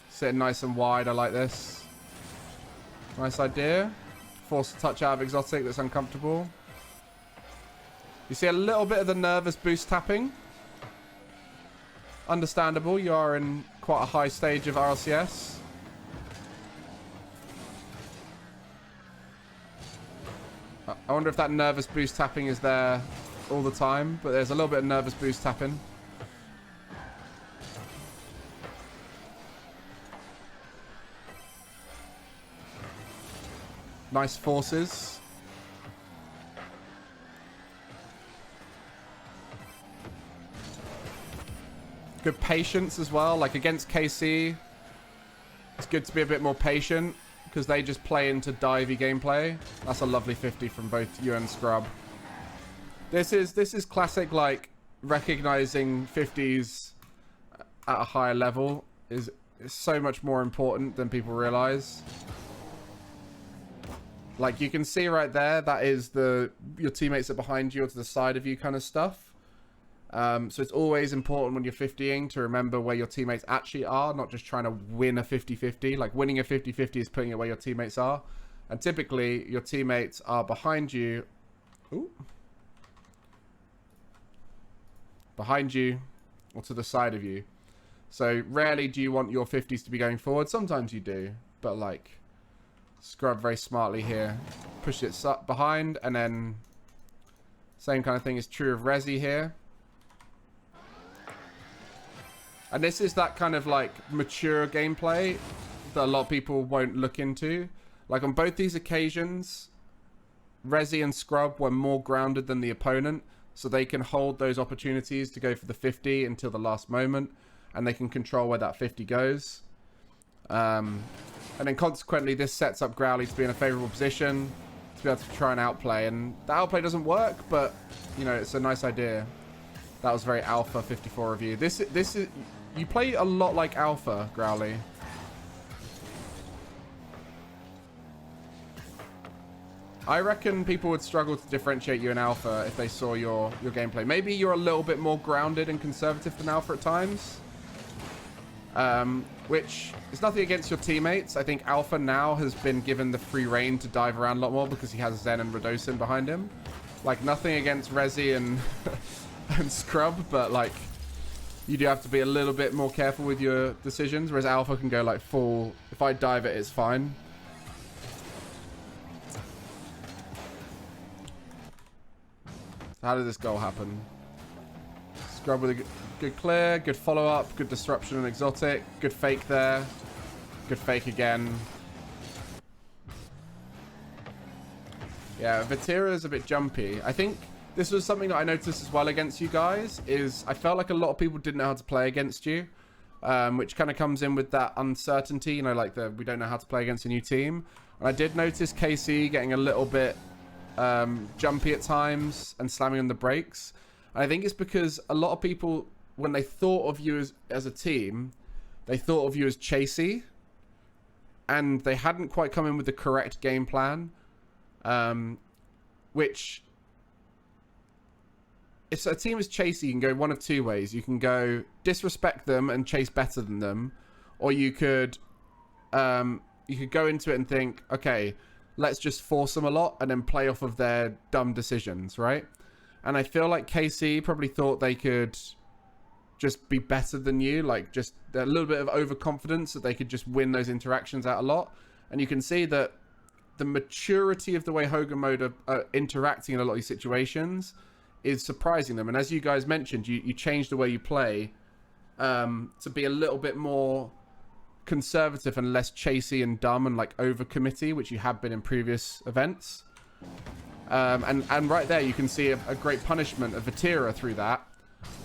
Sitting nice and wide. I like this. Nice idea. Force a touch out of exotic that's uncomfortable. You see a little bit of the nervous boost tapping. Understandable. You are in quite a high stage of RLCS. I wonder if that nervous boost tapping is there all the time, but there's a little bit of nervous boost tapping. Nice forces. Good patience as well. Like against KC, it's good to be a bit more patient because they just play into divey gameplay. That's a lovely 50 from both you and Scrub. This is classic, like, recognizing 50s at a higher level is so much more important than people realize. Like, you can see right there, that is your teammates are behind you or to the side of you kind of stuff. So it's always important when you're 50ing to remember where your teammates actually are, not just trying to win a 50-50. Like, winning a 50-50 is putting it where your teammates are. And typically, your teammates are behind you. Ooh. behind you or to the side of you. So rarely do you want your 50s to be going forward. Sometimes you do, but like scrub very smartly here. Push it behind, and then same kind of thing is true of Resi here. And this is that kind of like mature gameplay that a lot of people won't look into. Like on both these occasions, Resi and Scrub were more grounded than the opponent, so they can hold those opportunities to go for the 50 until the last moment, and they can control where that 50 goes. And then consequently, this sets up Growly to be in a favorable position to be able to try and outplay. And the outplay doesn't work, but you know, it's a nice idea. That was very alpha 54 of you. This is, you play a lot like alpha, Growly. I reckon people would struggle to differentiate you in alpha if they saw your gameplay. Maybe you're a little bit more grounded and conservative than alpha at times. Which is nothing against your teammates. I think alpha now has been given the free reign to dive around a lot more because he has Zen and Radosin behind him. Like, nothing against Resi and and Scrub, but like, you do have to be a little bit more careful with your decisions, whereas alpha can go like full, if I dive it, it's fine. So how did this goal happen? Scrub with a good clear, good follow-up, good disruption and exotic, good fake there, good fake again. Yeah, Vatira is a bit jumpy. I think this was something that I noticed as well against you guys, is I felt like a lot of people didn't know how to play against you, which kind of comes in with that uncertainty, you know, like we don't know how to play against a new team. And I did notice KC getting a little bit jumpy at times and slamming on the brakes. And I think it's because a lot of people, when they thought of you as a team, they thought of you as chasey, and they hadn't quite come in with the correct game plan, which, if a team is chasey, you can go one of two ways. You can go disrespect them and chase better than them, or you could go into it and think, okay, let's just force them a lot and then play off of their dumb decisions, right? And I feel like KC probably thought they could just be better than you, like just a little bit of overconfidence that they could just win those interactions out a lot. And you can see that the maturity of the way Hogan Mode are interacting in a lot of these situations is surprising them. And as you guys mentioned, you changed the way you play to be a little bit more conservative and less chasey and dumb and like over committee, which you have been in previous events. And right there you can see a great punishment of Vatira through that,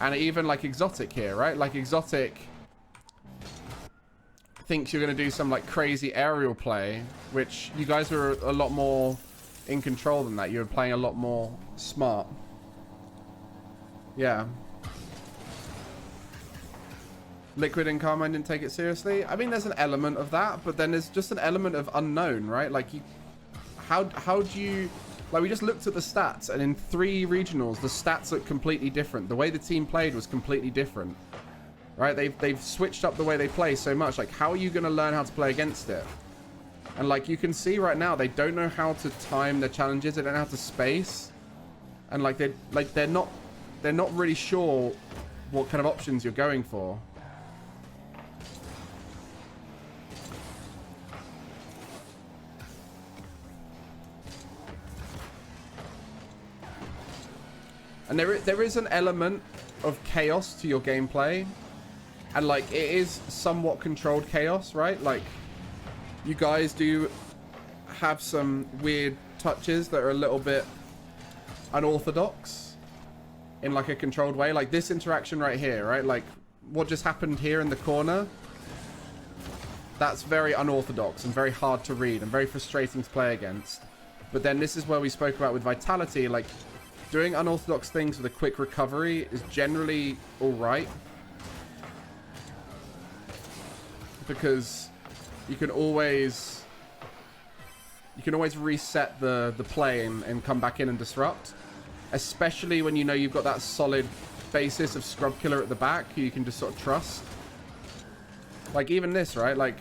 and even like Exotic here, right? Like Exotic thinks you're going to do some like crazy aerial play, which you guys were a lot more in control than that. You were playing a lot more smart. Yeah. Liquid and Karmine didn't take it seriously. I mean, there's an element of that, but then there's just an element of unknown, right? Like, how do you, like, we just looked at the stats, and in 3 regionals, the stats look completely different. The way the team played was completely different, right? They've switched up the way they play so much. Like, how are you going to learn how to play against it? And like, you can see right now, they don't know how to time their challenges. They don't know how to space, and like they're not really sure what kind of options you're going for. And there is an element of chaos to your gameplay, and like, it is somewhat controlled chaos, right? Like, you guys do have some weird touches that are a little bit unorthodox in like a controlled way. Like this interaction right here, right? Like what just happened here in the corner, that's very unorthodox and very hard to read and very frustrating to play against. But then this is where we spoke about with Vitality, like doing unorthodox things with a quick recovery is generally all right, because you can always reset the play and come back in and disrupt, especially when you know you've got that solid basis of Scrub Killer at the back who you can just sort of trust. Like even this, right? Like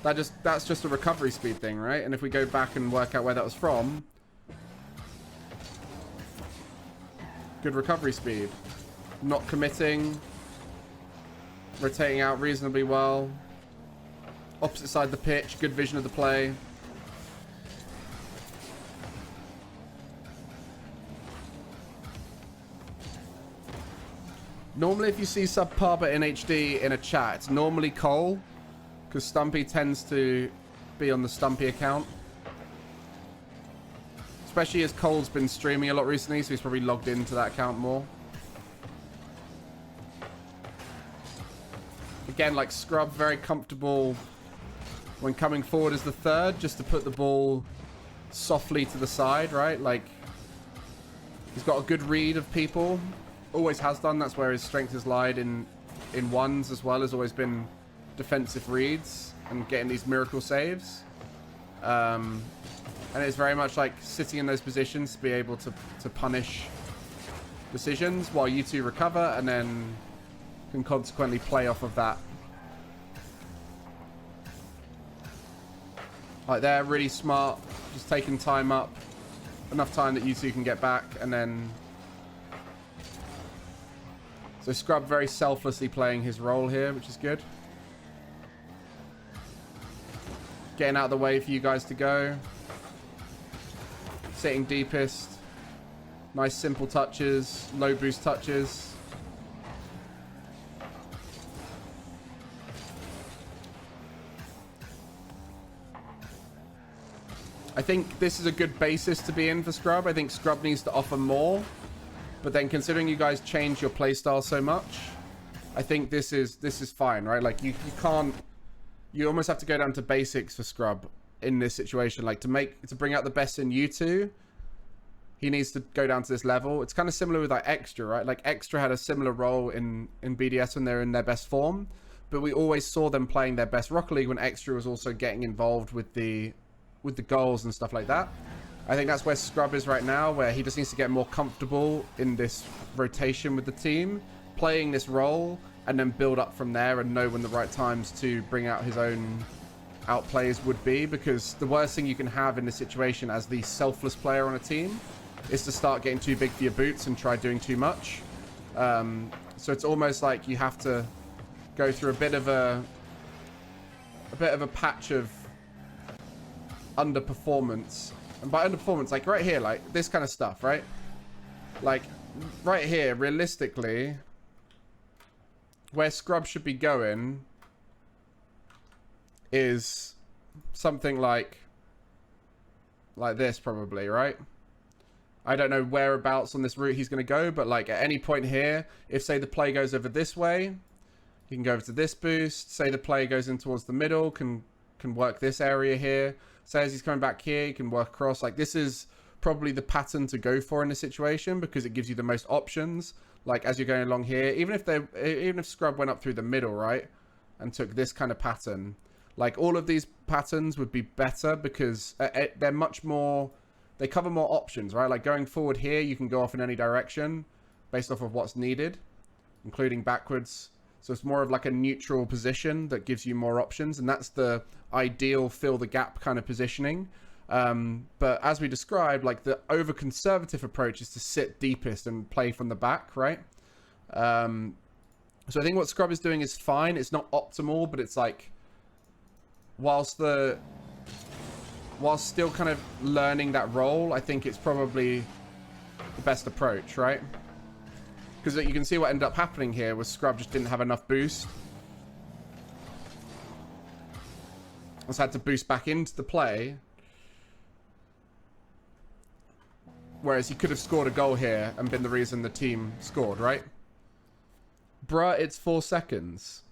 that's just a recovery speed thing, right? And if we go back and work out where that was from, Good recovery speed. Not committing. Rotating out reasonably well. Opposite side of the pitch. Good vision of the play. Normally, if you see subpar but in HD in a chat, it's normally Cole, because Stumpy tends to be on the Stumpy account. Especially as Cole's been streaming a lot recently, so he's probably logged into that account more. Again, like Scrub, very comfortable when coming forward as the third, just to put the ball softly to the side, right? Like, he's got a good read of people. Always has done. That's where his strength has lied in ones as well. Has always been defensive reads and getting these miracle saves. And it's very much like sitting in those positions to be able to punish decisions while you two recover and then can consequently play off of that. Like they're really smart, just taking time up, enough time that you two can get back, and then so Scrub very selflessly playing his role here, which is good. Getting out of the way for you guys to go. Sitting deepest. Nice simple touches, low boost touches. I think this is a good basis to be in for Scrub. I think Scrub needs to offer more. But then considering you guys change your playstyle so much, I think this is fine, right? Like you can't, you almost have to go down to basics for Scrub in this situation. Like to bring out the best in you two, he needs to go down to this level. It's kind of similar with like Extra, right? Like Extra had a similar role in BDS when they're in their best form, but we always saw them playing their best Rocket League when Extra was also getting involved with the goals and stuff like that. I think that's where Scrub is right now, where he just needs to get more comfortable in this rotation with the team, playing this role, and then build up from there and know when the right times to bring out his own outplays would be. Because the worst thing you can have in this situation as the selfless player on a team is to start getting too big for your boots and try doing too much. So it's almost like you have to go through a bit of a patch of underperformance. And by underperformance, like right here, like this kind of stuff, right? Like right here, realistically, where Scrub should be going is something like this probably, right? I don't know whereabouts on this route he's going to go, but like at any point here, if say the play goes over this way, he can go over to this boost. Say the play goes in towards the middle, can work this area here. Say as he's coming back here, he can work across. Like this is probably the pattern to go for in this situation because it gives you the most options. Like as you're going along here, even if Scrub went up through the middle, right, and took this kind of pattern, like all of these patterns would be better because they're much more, they cover more options, right? Like going forward here, you can go off in any direction based off of what's needed, including backwards. So it's more of like a neutral position that gives you more options, and that's the ideal fill the gap kind of positioning. But as we described, like the over conservative approach is to sit deepest and play from the back, right? So I think what Scrub is doing is fine. It's not optimal, but it's like whilst still kind of learning that role, I think it's probably the best approach, right? Because you can see what ended up happening here was Scrub just didn't have enough boost. Just had to boost back into the play. Whereas he could have scored a goal here and been the reason the team scored, right? Bruh, it's 4 seconds.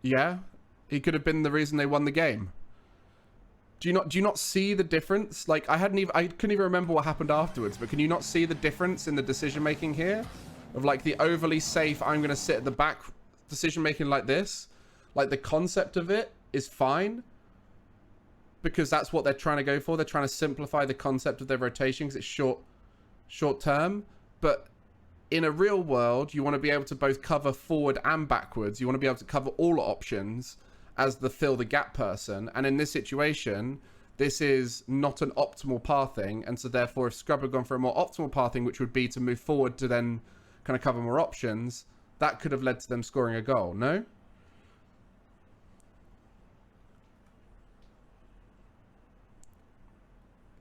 Yeah, he could have been the reason they won the game. Do you not see the difference? Like I couldn't even remember what happened afterwards, but can you not see the difference in the decision making here? Of like the overly safe, I'm going to sit at the back decision making like this. Like the concept of it is fine because that's what they're trying to go for. They're trying to simplify the concept of their rotation because it's short term. But in a real world, you want to be able to both cover forward and backwards. You want to be able to cover all options as the fill the gap person. And in this situation, this is not an optimal pathing, and so therefore if Scrub had gone for a more optimal pathing, which would be to move forward to then kind of cover more options, that could have led to them scoring a goal, no?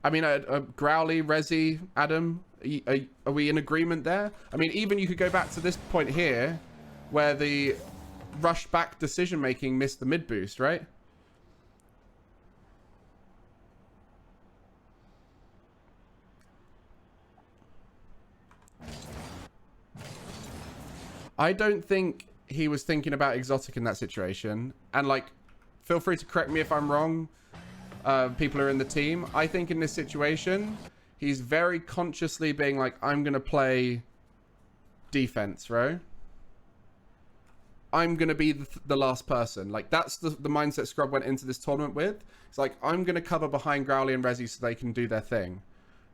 I mean, Growly, Rezi, Adam, are we in agreement there? I mean, even you could go back to this point here, where the rush back decision making missed the mid boost, right? I don't think he was thinking about Exotic in that situation. And like, feel free to correct me if I'm wrong. People are in the team. I think in this situation, he's very consciously being like, I'm going to play defense, right? I'm going to be the last person. Like, that's the mindset Scrub went into this tournament with. It's like, I'm going to cover behind Growly and Rezi so they can do their thing,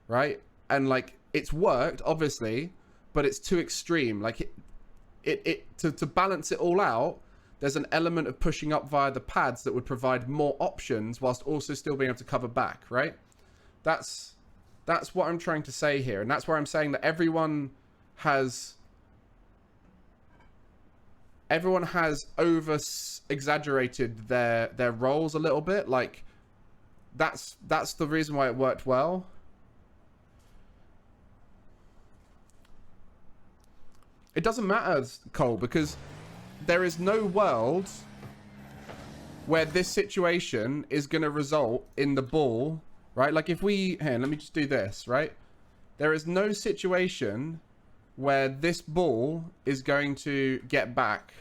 right? And like, it's worked, obviously, but it's too extreme. Like, to balance it all out, there's an element of pushing up via the pads that would provide more options whilst also still being able to cover back, right? That's what I'm trying to say here. And that's where I'm saying that everyone has over exaggerated their roles a little bit. Like, that's the reason why it worked well. It doesn't matter, Cole, because there is no world where this situation is going to result in the ball, right? Like if we, here, let me just do this, right? There is no situation where this ball is going to get back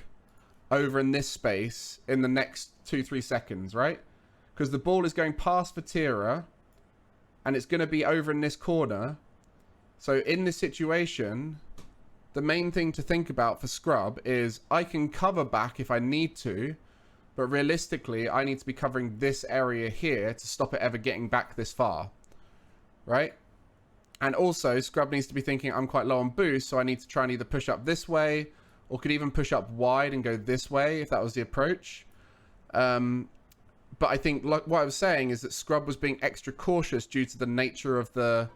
over in this space in the next 2-3 seconds, right? Because the ball is going past Vatira and it's going to be over in this corner. So in this situation, the main thing to think about for Scrub is I can cover back if I need to, but realistically, I need to be covering this area here to stop it ever getting back this far, right? And also, Scrub needs to be thinking I'm quite low on boost, so I need to try and either push up this way or could even push up wide and go this way if that was the approach. But I think like what I was saying is that Scrub was being extra cautious due to the nature of the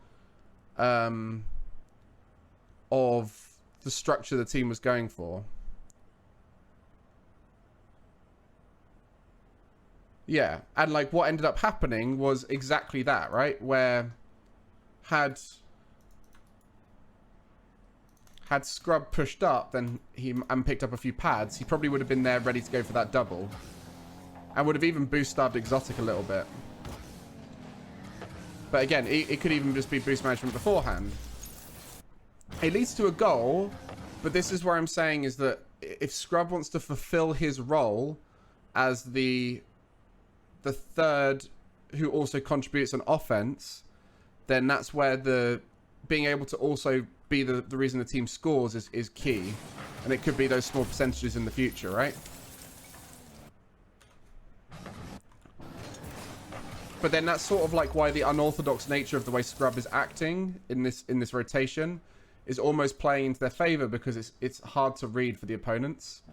structure the team was going for. Yeah, and like what ended up happening was exactly that, right? Where had Scrub pushed up, then and picked up a few pads, he probably would have been there ready to go for that double. And would have even boost starved Exotic a little bit. But again, it could even just be boost management beforehand. It leads to a goal, but this is where I'm saying is that if Scrub wants to fulfill his role as the third who also contributes on offense, then that's where the being able to also be the reason the team scores is key. And it could be those small percentages in the future, right? But then that's sort of like why the unorthodox nature of the way Scrub is acting in this rotation is almost playing into their favor, because it's hard to read for the opponents.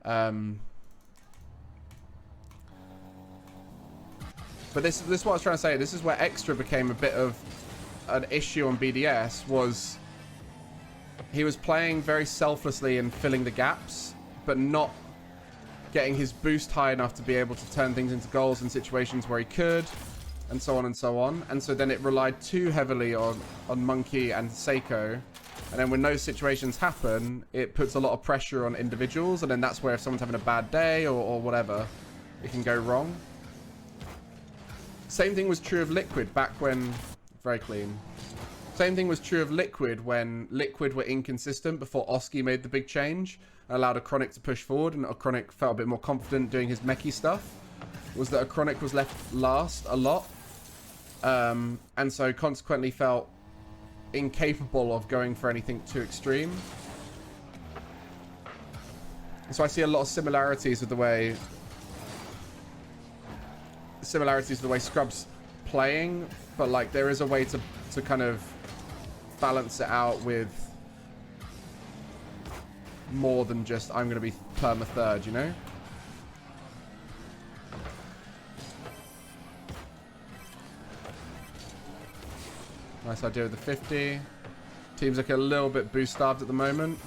But this is what I was trying to say. This is where Extra became a bit of an issue on BDS. Was he was playing very selflessly and filling the gaps, but not getting his boost high enough to be able to turn things into goals in situations where he could, and so on and so on. And so then it relied too heavily on Monkey and Seiko. And then when those situations happen, it puts a lot of pressure on individuals. And then that's where if someone's having a bad day or whatever, it can go wrong. Same thing was true of Liquid back when... Very clean. Same thing was true of Liquid when Liquid were inconsistent before Oski made the big change and allowed Acronic to push forward, and Acronic felt a bit more confident doing his mechie stuff. Was that Acronic was left last a lot. And so consequently felt incapable of going for anything too extreme. So I see a lot of similarities with the way Scrub's playing, but like there is a way to kind of balance it out with more than just I'm going to be perma third, you know? Nice idea with the 50. Team's looking a little bit boost starved at the moment.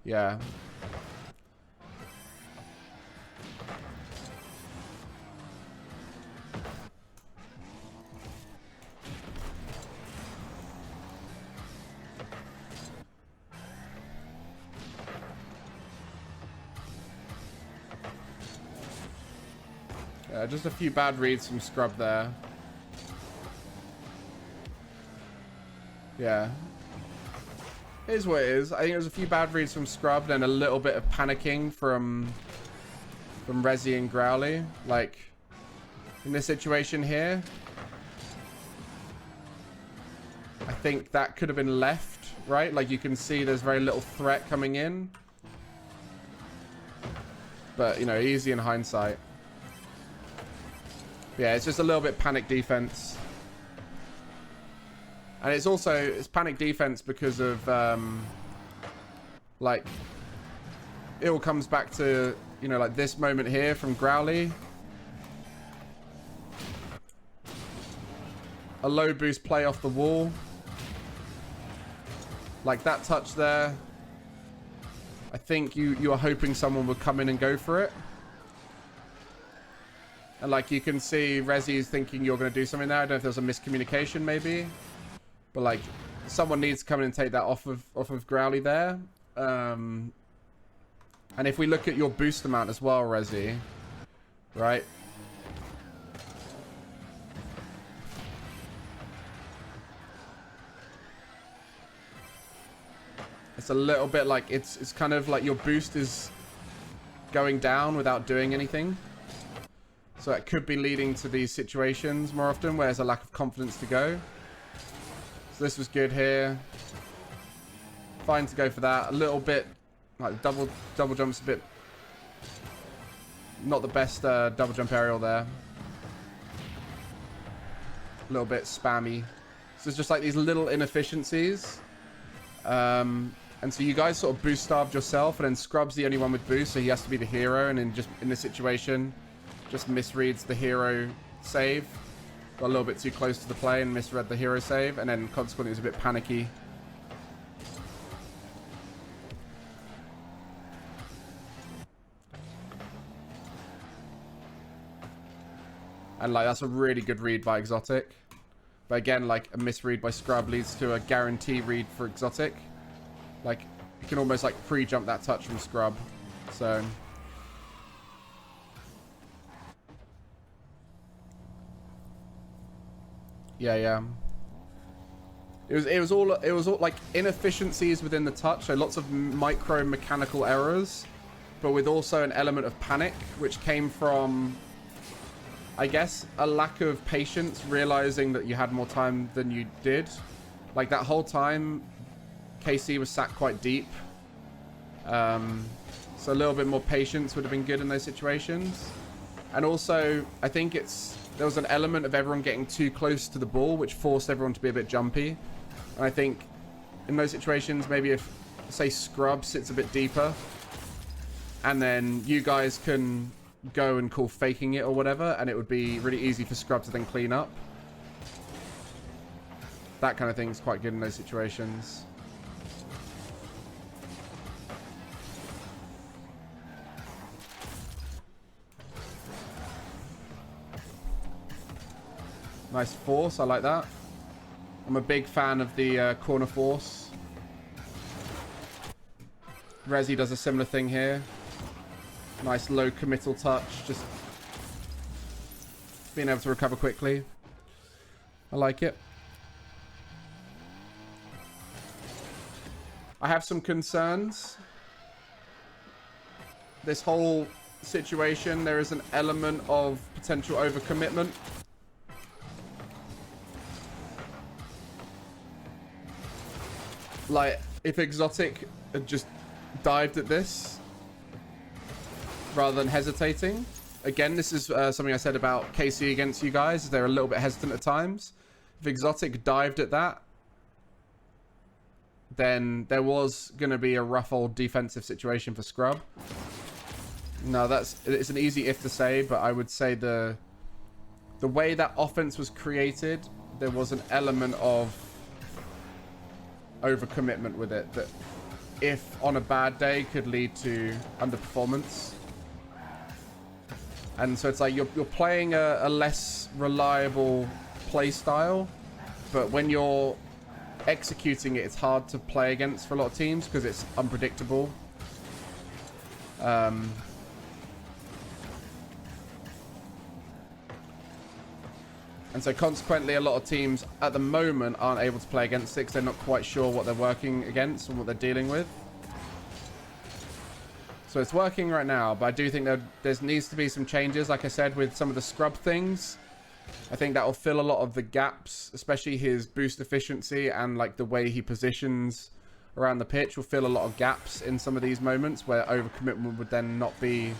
Yeah. Just a few bad reads from Scrub there. Yeah. It is what it is. I think it was a few bad reads from Scrub, then a little bit of panicking from Resi and Growly. Like, in this situation here, I think that could have been left, right? Like, you can see there's very little threat coming in. But, you know, easy in hindsight. Yeah, it's just a little bit panic defense. And it's also, it's panic defense because of, like, it all comes back to, you know, like this moment here from Growly. A low boost play off the wall. Like that touch there. I think you are hoping someone would come in and go for it. And like you can see Resi is thinking you're going to do something there. I don't know if there's a miscommunication maybe. But like someone needs to come in and take that off of Growly there. And if we look at your boost amount as well, Resi, right? It's a little bit like it's kind of like your boost is going down without doing anything. So it could be leading to these situations more often where there's a lack of confidence to go. So this was good here. Fine to go for that. A little bit like double jump's a bit not the best double jump aerial there. A little bit spammy. So it's just like these little inefficiencies. And so you guys sort of boost starved yourself, and then Scrub's the only one with boost, so he has to be the hero, and then just in this situation just misreads the hero save. Got a little bit too close to the play and misread the hero save, and then consequently it was a bit panicky. And like that's a really good read by Exotic. But again, like a misread by Scrub leads to a guarantee read for Exotic. Like you can almost like pre-jump that touch from Scrub. So yeah. It was all like inefficiencies within the touch, so lots of micro mechanical errors, but with also an element of panic, which came from, I guess, a lack of patience, realizing that you had more time than you did. Like that whole time, KC was sat quite deep. So a little bit more patience would have been good in those situations. And also, I think there was an element of everyone getting too close to the ball, which forced everyone to be a bit jumpy. And I think in those situations, maybe if, say, Scrub sits a bit deeper, and then you guys can go and call faking it or whatever, and it would be really easy for Scrub to then clean up. That kind of thing is quite good in those situations. Nice force, I like that. I'm a big fan of the corner force. Resi does a similar thing here. Nice low committal touch, just being able to recover quickly. I like it. I have some concerns. This whole situation, there is an element of potential overcommitment. Like, if Exotic had just dived at this rather than hesitating. Again, this is something I said about KC against you guys. They're a little bit hesitant at times. If Exotic dived at that, then there was going to be a rough old defensive situation for Scrub. No, it's an easy if to say, but I would say the way that offense was created there was an element of overcommitment with it that, if on a bad day, could lead to underperformance. And so it's like you're playing a less reliable play style, but when you're executing it, it's hard to play against for a lot of teams because it's unpredictable. And so consequently, a lot of teams at the moment aren't able to play against it because they're not quite sure what they're working against and what they're dealing with. So it's working right now, but I do think that there needs to be some changes, like I said, with some of the scrub things. I think that will fill a lot of the gaps, especially his boost efficiency and like the way he positions around the pitch will fill a lot of gaps in some of these moments where overcommitment would then not be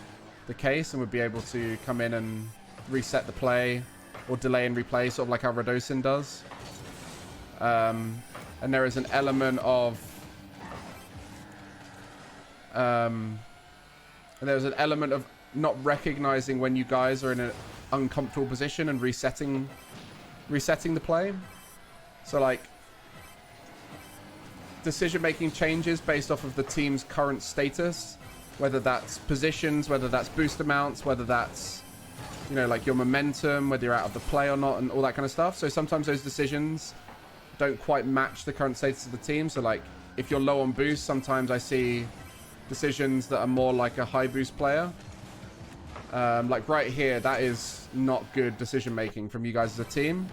the case and would be able to come in and reset the play or delay and replay, sort of like how Radosin does. And there is an element of not recognizing when you guys are in an uncomfortable position and resetting the play. So like decision-making changes based off of the team's current status, whether that's positions, whether that's boost amounts, whether that's, you know, like your momentum, whether you're out of the play or not, and all that kind of stuff. So sometimes those decisions don't quite match the current status of the team. So like if you're low on boost, sometimes I see decisions that are more like a high boost player. Like right here, that is not good decision making from you guys as a team.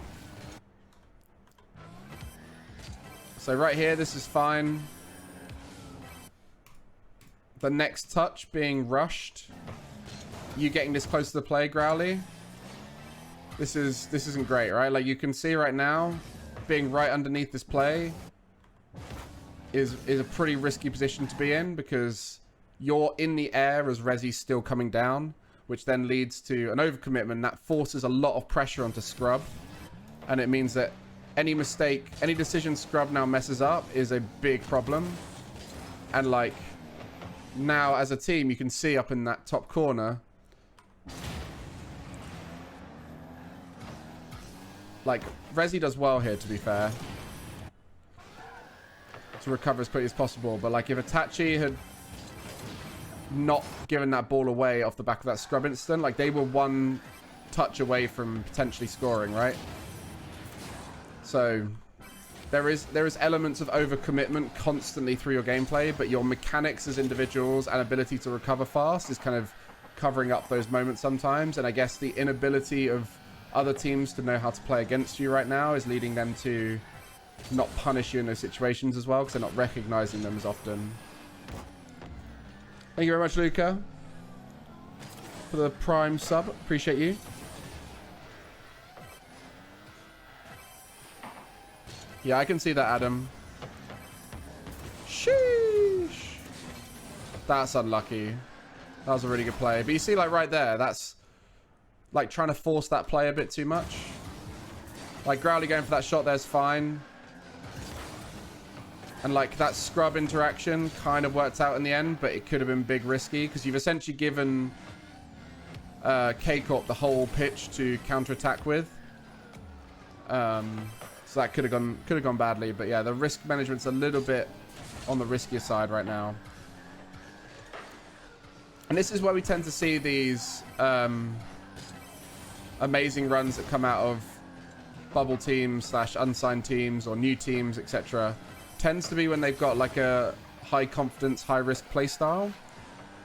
So right here, this is fine. The next touch being rushed, you getting this close to the play, Growly. This isn't great, right? Like you can see right now, being right underneath this play is a pretty risky position to be in because you're in the air as Rezi's still coming down, which then leads to an overcommitment that forces a lot of pressure onto Scrub. And it means that any mistake, any decision Scrub now messes up is a big problem. And like now as a team, you can see up in that top corner, like Rezi does well here, to be fair, to recover as quickly as possible. But like if Itachi had not given that ball away off the back of that scrub instant, like they were one touch away from potentially scoring, right? So there is elements of overcommitment constantly through your gameplay, but your mechanics as individuals and ability to recover fast is kind of covering up those moments sometimes. And I guess the inability of other teams to know how to play against you right now is leading them to not punish you in those situations as well, because they're not recognizing them as often. Thank you very much, Luca, for the Prime sub. Appreciate you. Yeah, I can see that, Adam. Sheesh. That's unlucky. That was a really good play. But you see, like, right there, that's like trying to force that play a bit too much. Like, Growly going for that shot there's fine. And like that scrub interaction kind of worked out in the end, but it could have been big risky because you've essentially given K-Corp the whole pitch to counterattack with. So that could have gone badly, but yeah, the risk management's a little bit on the riskier side right now. And this is where we tend to see these amazing runs that come out of bubble teams / unsigned teams or new teams, etc. Tends to be when they've got like a high confidence, high risk play style,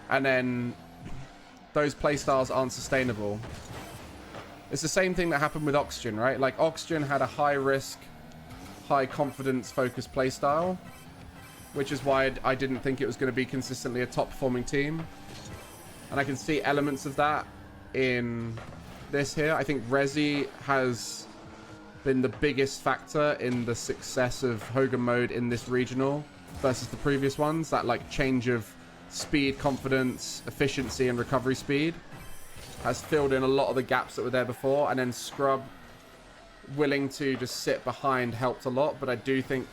and then those play styles aren't sustainable. It's the same thing that happened with Oxygen, right? Like Oxygen had a high risk, high confidence focused play style, which is why I didn't think it was going to be consistently a top performing team. And I can see elements of that in this here. I think Rezi has been the biggest factor in the success of Hogan Mode in this regional versus the previous ones. That like change of speed, confidence, efficiency, and recovery speed has filled in a lot of the gaps that were there before. And then Scrub willing to just sit behind helped a lot. But I do think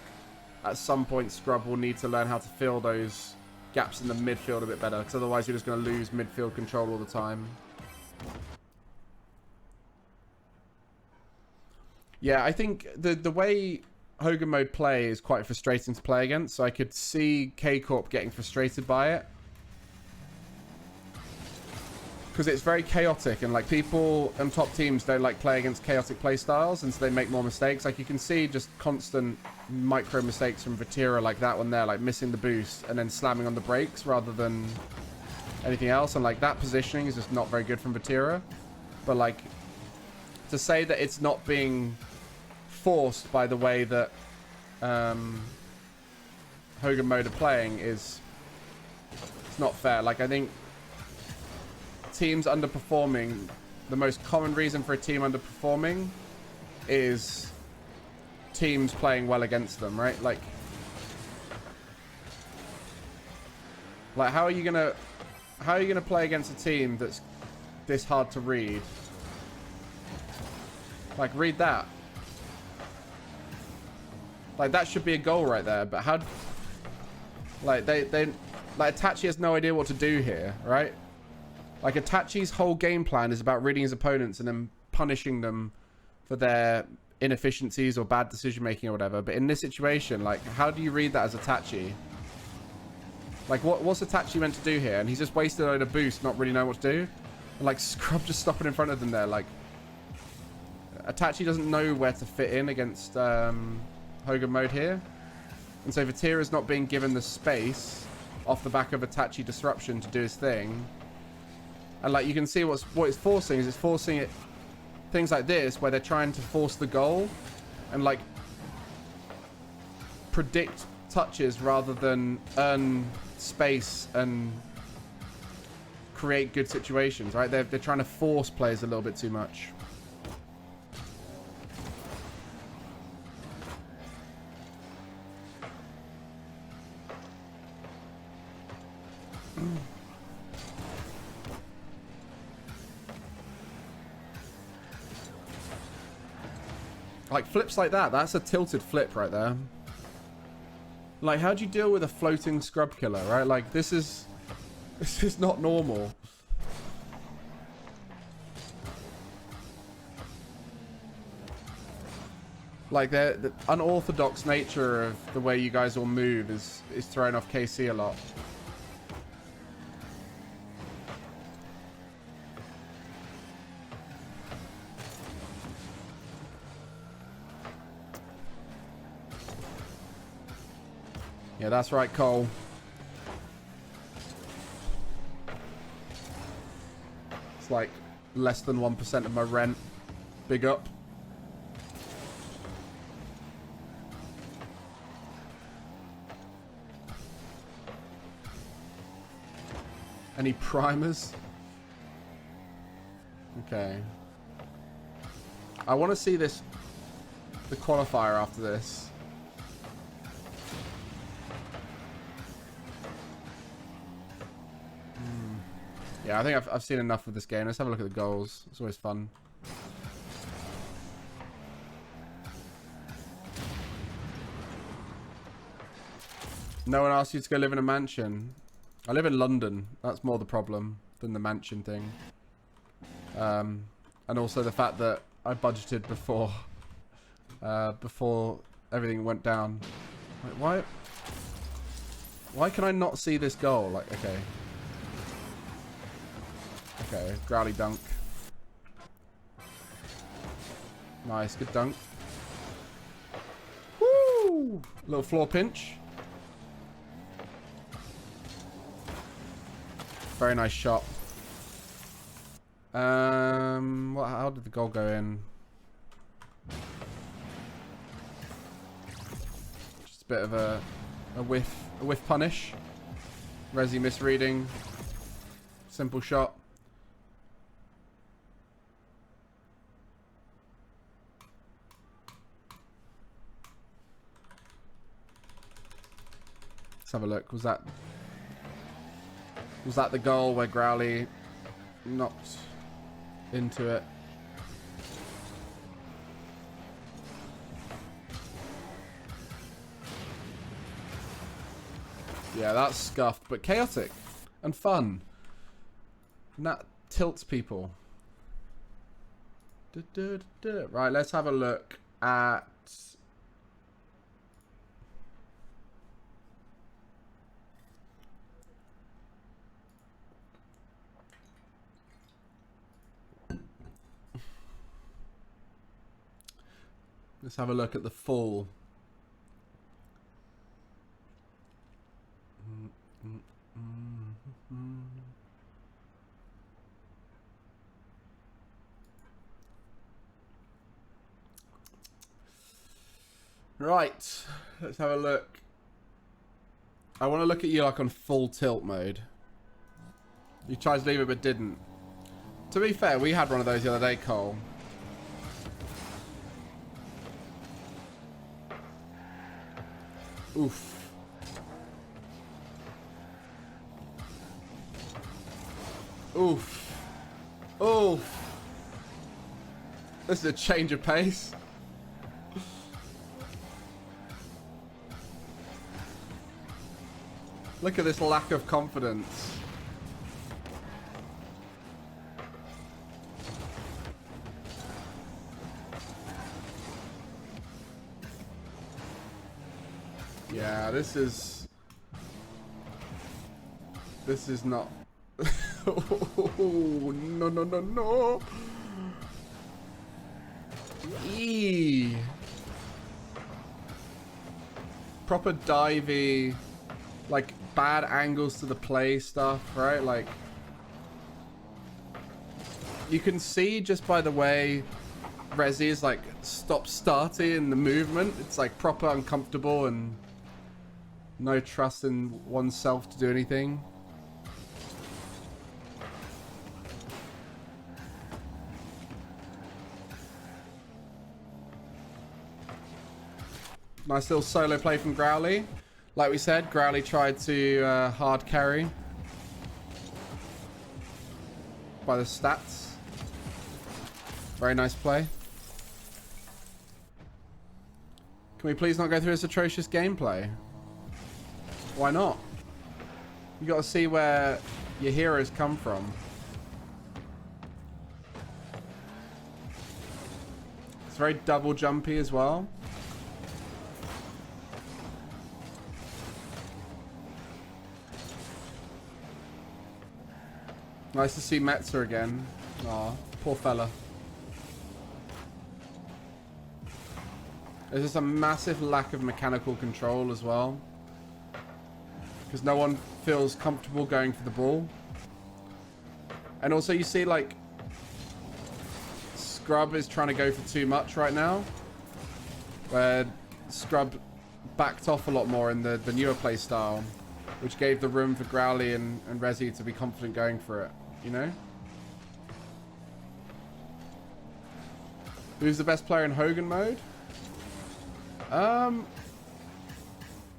at some point Scrub will need to learn how to fill those gaps in the midfield a bit better, because otherwise you're just going to lose midfield control all the time. Yeah, I think the way Hogan Mode play is quite frustrating to play against, so I could see K-Corp getting frustrated by it. Because it's very chaotic, and like people and top teams don't like play against chaotic play styles, and so they make more mistakes. Like you can see just constant micro mistakes from Vatira, like that one there, like missing the boost and then slamming on the brakes rather than anything else. And like that positioning is just not very good from Vatira. But like to say that it's not being forced by the way that Hogan Mode are playing it's not fair. Like I think teams underperforming, the most common reason for a team underperforming is teams playing well against them, right? Like how are you gonna play against a team that's this hard to read? Like read that. Like that should be a goal right there, but how? Like they like Itachi has no idea what to do here, right? Like Itachi's whole game plan is about reading his opponents and then punishing them for their inefficiencies or bad decision making or whatever. But in this situation, like how do you read that as Itachi? Like what's Itachi meant to do here? And he's just wasted a load of boost, not really knowing what to do. And like Scrub just stopping in front of them there. Like Itachi doesn't know where to fit in against Hogan Mode here. And so Vatira's not being given the space off the back of Itachi disruption to do his thing. And like you can see what it's forcing is it's forcing it things like this where they're trying to force the goal and like predict touches rather than earn space and create good situations, right? They're trying to force players a little bit too much. Like flips like that, that's a tilted flip right there. Like how do you deal with a floating scrub killer, right? Like this is not normal. Like the unorthodox nature of the way you guys all move is throwing off KC a lot. Yeah, that's right, Cole. It's like less than 1% of my rent. Big up. Any primers? Okay. I want to see the qualifier after this. Yeah, I think I've seen enough of this game. Let's have a look at the goals. It's always fun. No one asked you to go live in a mansion. I live in London. That's more the problem than the mansion thing. And also the fact that I budgeted before everything went down. Like, why can I not see this goal? Like, okay. Okay, Growly dunk. Nice, good dunk. Woo! Little floor pinch. Very nice shot. How did the goal go in? Just a bit of a whiff punish. Resi misreading. Simple shot. Let's have a look. Was that the goal where Growly knocked into it? Yeah, that's scuffed, but chaotic and fun. And that tilts people. Right, let's have a look at... Let's have a look at the full. Right, let's have a look. I want to look at you like on full tilt mode. You tried to leave it but didn't. To be fair, we had one of those the other day, Cole. Oof. Oof. Oof. This is a change of pace. Look at this lack of confidence. Yeah, this is not. Oh, no, no, no, no. Eee. Proper divey, like bad angles to the play stuff, right? Like you can see just by the way Resi is like stop starting the movement. It's like proper uncomfortable and no trust in oneself to do anything. Nice little solo play from Growly. Like we said, Growly tried to hard carry by the stats. Very nice play. Can we please not go through this atrocious gameplay? Why not? You got to see where your heroes come from. It's very double jumpy as well. Nice to see Metzer again. Aw, poor fella. There's just a massive lack of mechanical control as well. Because no one feels comfortable going for the ball. And also you see like Scrub is trying to go for too much right now. Where Scrub backed off a lot more in the newer play style. Which gave the room for Growly and Resi to be confident going for it. You know? Who's the best player in Hogan mode?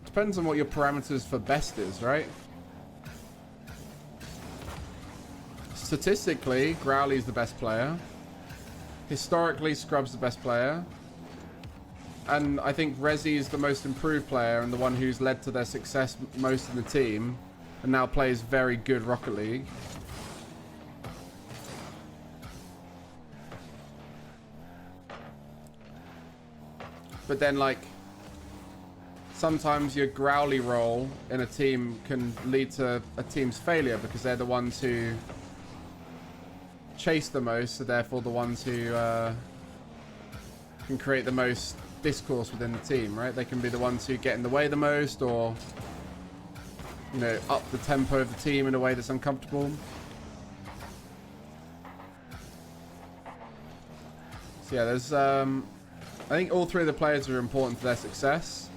Depends on what your parameters for best is, right? Statistically, Growly's the best player. Historically, Scrub's the best player. And I think Resi is the most improved player and the one who's led to their success most in the team. And now plays very good Rocket League. But then, like, sometimes your Growly role in a team can lead to a team's failure because they're the ones who chase the most, so therefore the ones who can create the most discourse within the team, right? They can be the ones who get in the way the most or, you know, up the tempo of the team in a way that's uncomfortable. So yeah, there's I think all three of the players are important to their success.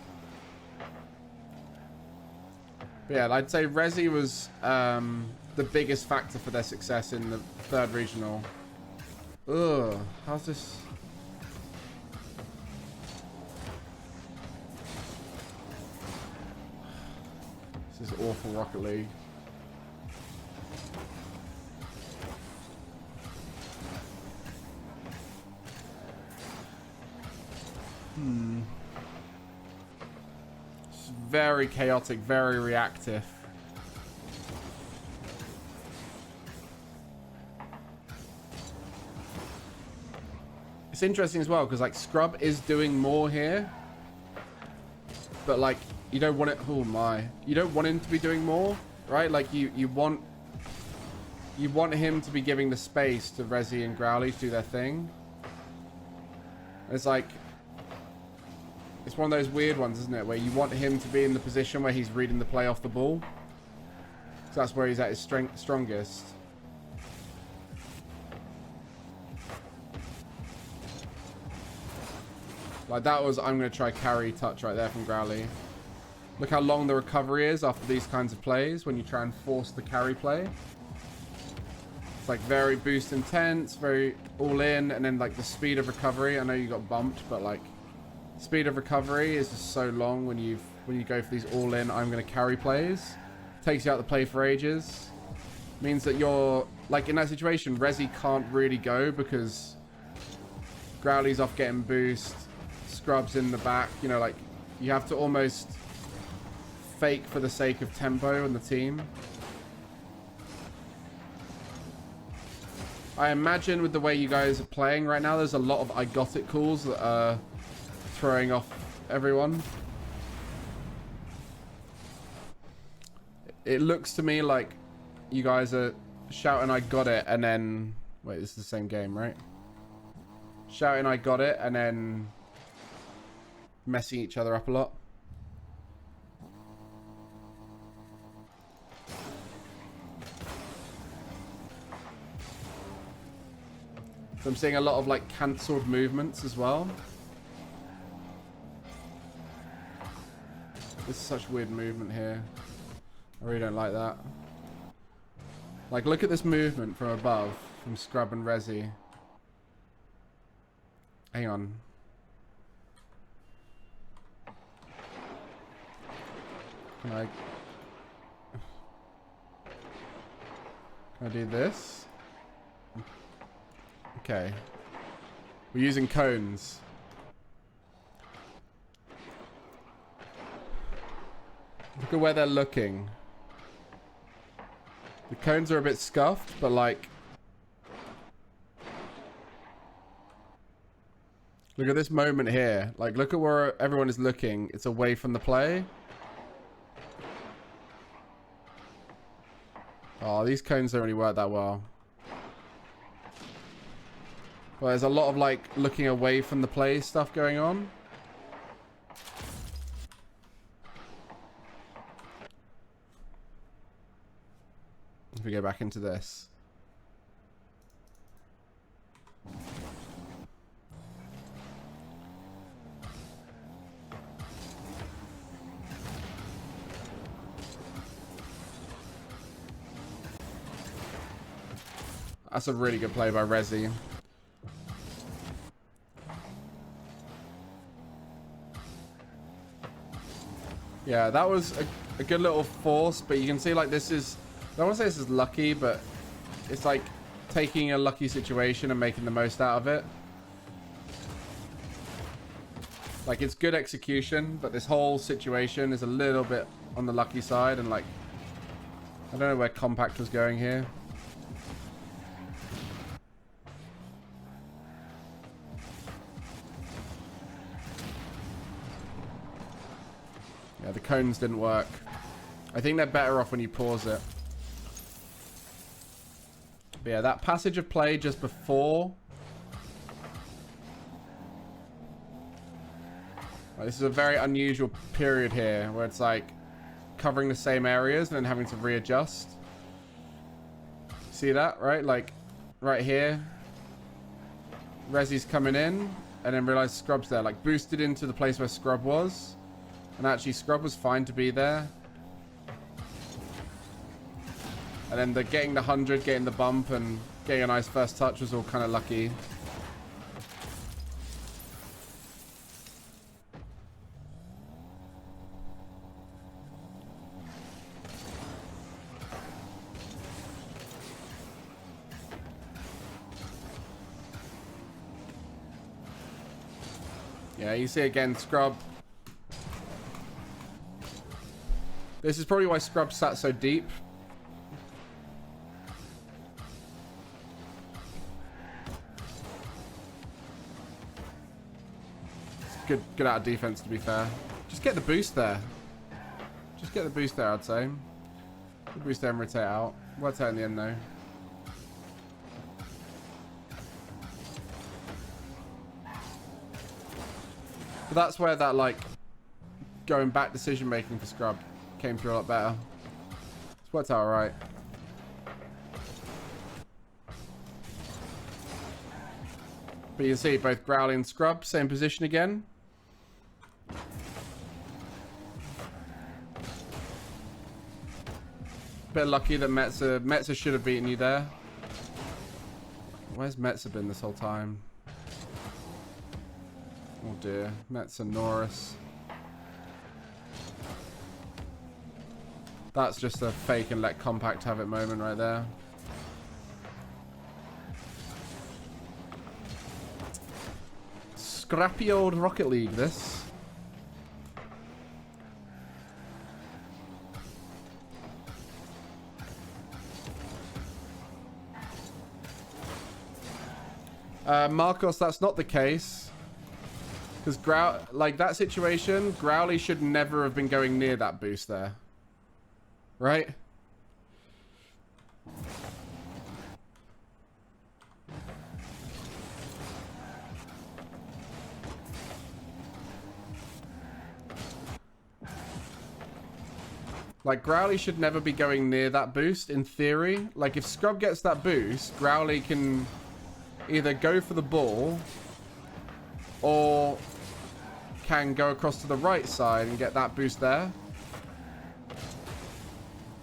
But yeah, I'd say Resi was the biggest factor for their success in the third regional. Ugh, how's this? This is awful Rocket League. It's very chaotic, very reactive. It's interesting as well because like Scrub is doing more here, but like you don't want it. Oh my! You don't want him to be doing more, right? Like you want him to be giving the space to Resi and Growly to do their thing. It's like it's one of those weird ones, isn't it? Where you want him to be in the position where he's reading the play off the ball. So that's where he's at his strongest. Like that was, I'm going to try carry touch right there from Growly. Look how long the recovery is after these kinds of plays when you try and force the carry play. It's like very boost intense, very all in, and then like the speed of recovery. I know you got bumped, but like speed of recovery is just so long when you go for these all in, I'm going to carry plays. Takes you out the play for ages. Means that you're like in that situation, Resi can't really go because Growly's off getting boost. Scrubs in the back, you know, like you have to almost fake for the sake of tempo in the team. I imagine with the way you guys are playing right now, there's a lot of I got it calls that are throwing off everyone. It looks to me like you guys are shouting I got it and then wait, this is the same game, right? Shouting I got it and then messing each other up a lot. So I'm seeing a lot of like cancelled movements as well. This is such weird movement here. I really don't like that. Like look at this movement from above from Scrub and Resi. Hang on. Can I do this? Okay. We're using cones. Look at where they're looking. The cones are a bit scuffed, but like... Look at this moment here. Like, look at where everyone is looking. It's away from the play. Oh, these cones don't really work that well. Well, there's a lot of like looking away from the play stuff going on. If we go back into this. That's a really good play by Resi. Yeah, that was a good little force, but you can see like this is... I don't want to say this is lucky, but it's like taking a lucky situation and making the most out of it. Like it's good execution, but this whole situation is a little bit on the lucky side, and like I don't know where Compact was going here. Yeah, the cones didn't work. I think they're better off when you pause it. But yeah, that passage of play just before. This is a very unusual period here where it's like covering the same areas and then having to readjust. See that, right? Like right here. Resi's coming in and then realize Scrub's there. Like boosted into the place where Scrub was. And actually Scrub was fine to be there. And then the getting the 100, getting the bump, and getting a nice first touch was all kind of lucky. Yeah, you see again, Scrub. This is probably why Scrub sat so deep. good out of defense, to be fair. Just get the boost there. Just get the boost there, I'd say. The boost there and rotate out. Worked out in the end, though. But that's where that, like, going back decision making for Scrub came through a lot better. It's worked out alright. But you can see both Growly and Scrub, same position again. Bit lucky that Metza should have beaten you there. Where's Metza been this whole time? Oh dear, Metza Norris. That's just a fake and let Compact have it moment right there. Scrappy old Rocket League, this. Marcos, that's not the case. Because like that situation, Growly should never have been going near that boost there. Right? Like, Growly should never be going near that boost, in theory. Like, if Scrub gets that boost, Growly can either go for the ball or can go across to the right side and get that boost there.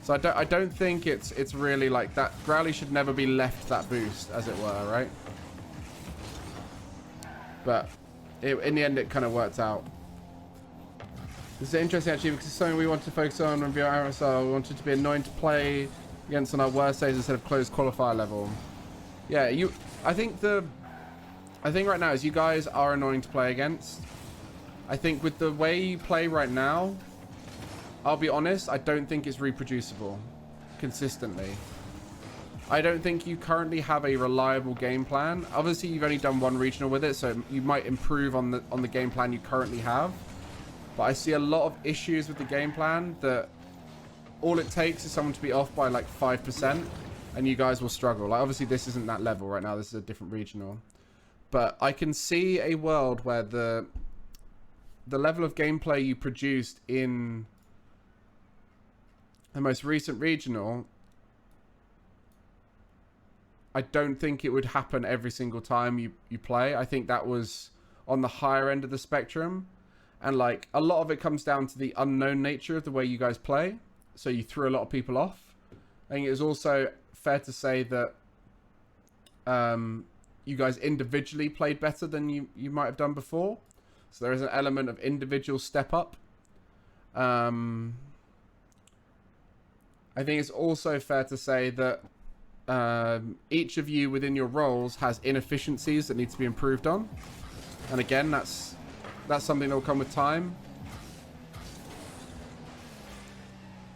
So I don't think it's really like that. Growly should never be left that boost, as it were, right? But in the end, it kind of worked out. This is interesting, actually, because it's something we want to focus on when we are RSL. We wanted to be annoying to play against on our worst days instead of close qualifier level. Yeah, I think right now is you guys are annoying to play against. I think with the way you play right now, I'll be honest, I don't think it's reproducible consistently. I don't think you currently have a reliable game plan. Obviously, you've only done one regional with it, so you might improve on the game plan you currently have. But I see a lot of issues with the game plan that all it takes is someone to be off by like 5% and you guys will struggle. Like, obviously, this isn't that level right now. This is a different regional. But I can see a world where the level of gameplay you produced in the most recent regional, I don't think it would happen every single time you play. I think that was on the higher end of the spectrum. And like a lot of it comes down to the unknown nature of the way you guys play. So you threw a lot of people off. I think it is also fair to say that you guys individually played better than you might have done before. So there is an element of individual step up. I think it's also fair to say that each of you within your roles has inefficiencies that need to be improved on. And again, that's something that will come with time.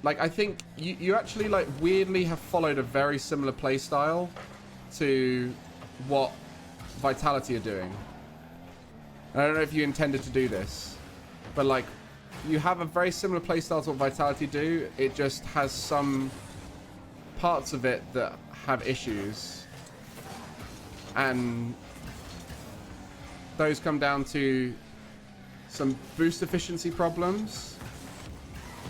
Like, I think you actually, like, weirdly have followed a very similar play style to what Vitality are doing. And I don't know if you intended to do this, but, like, you have a very similar play style to what Vitality do. It just has some parts of it that have issues. And those come down to some boost efficiency problems,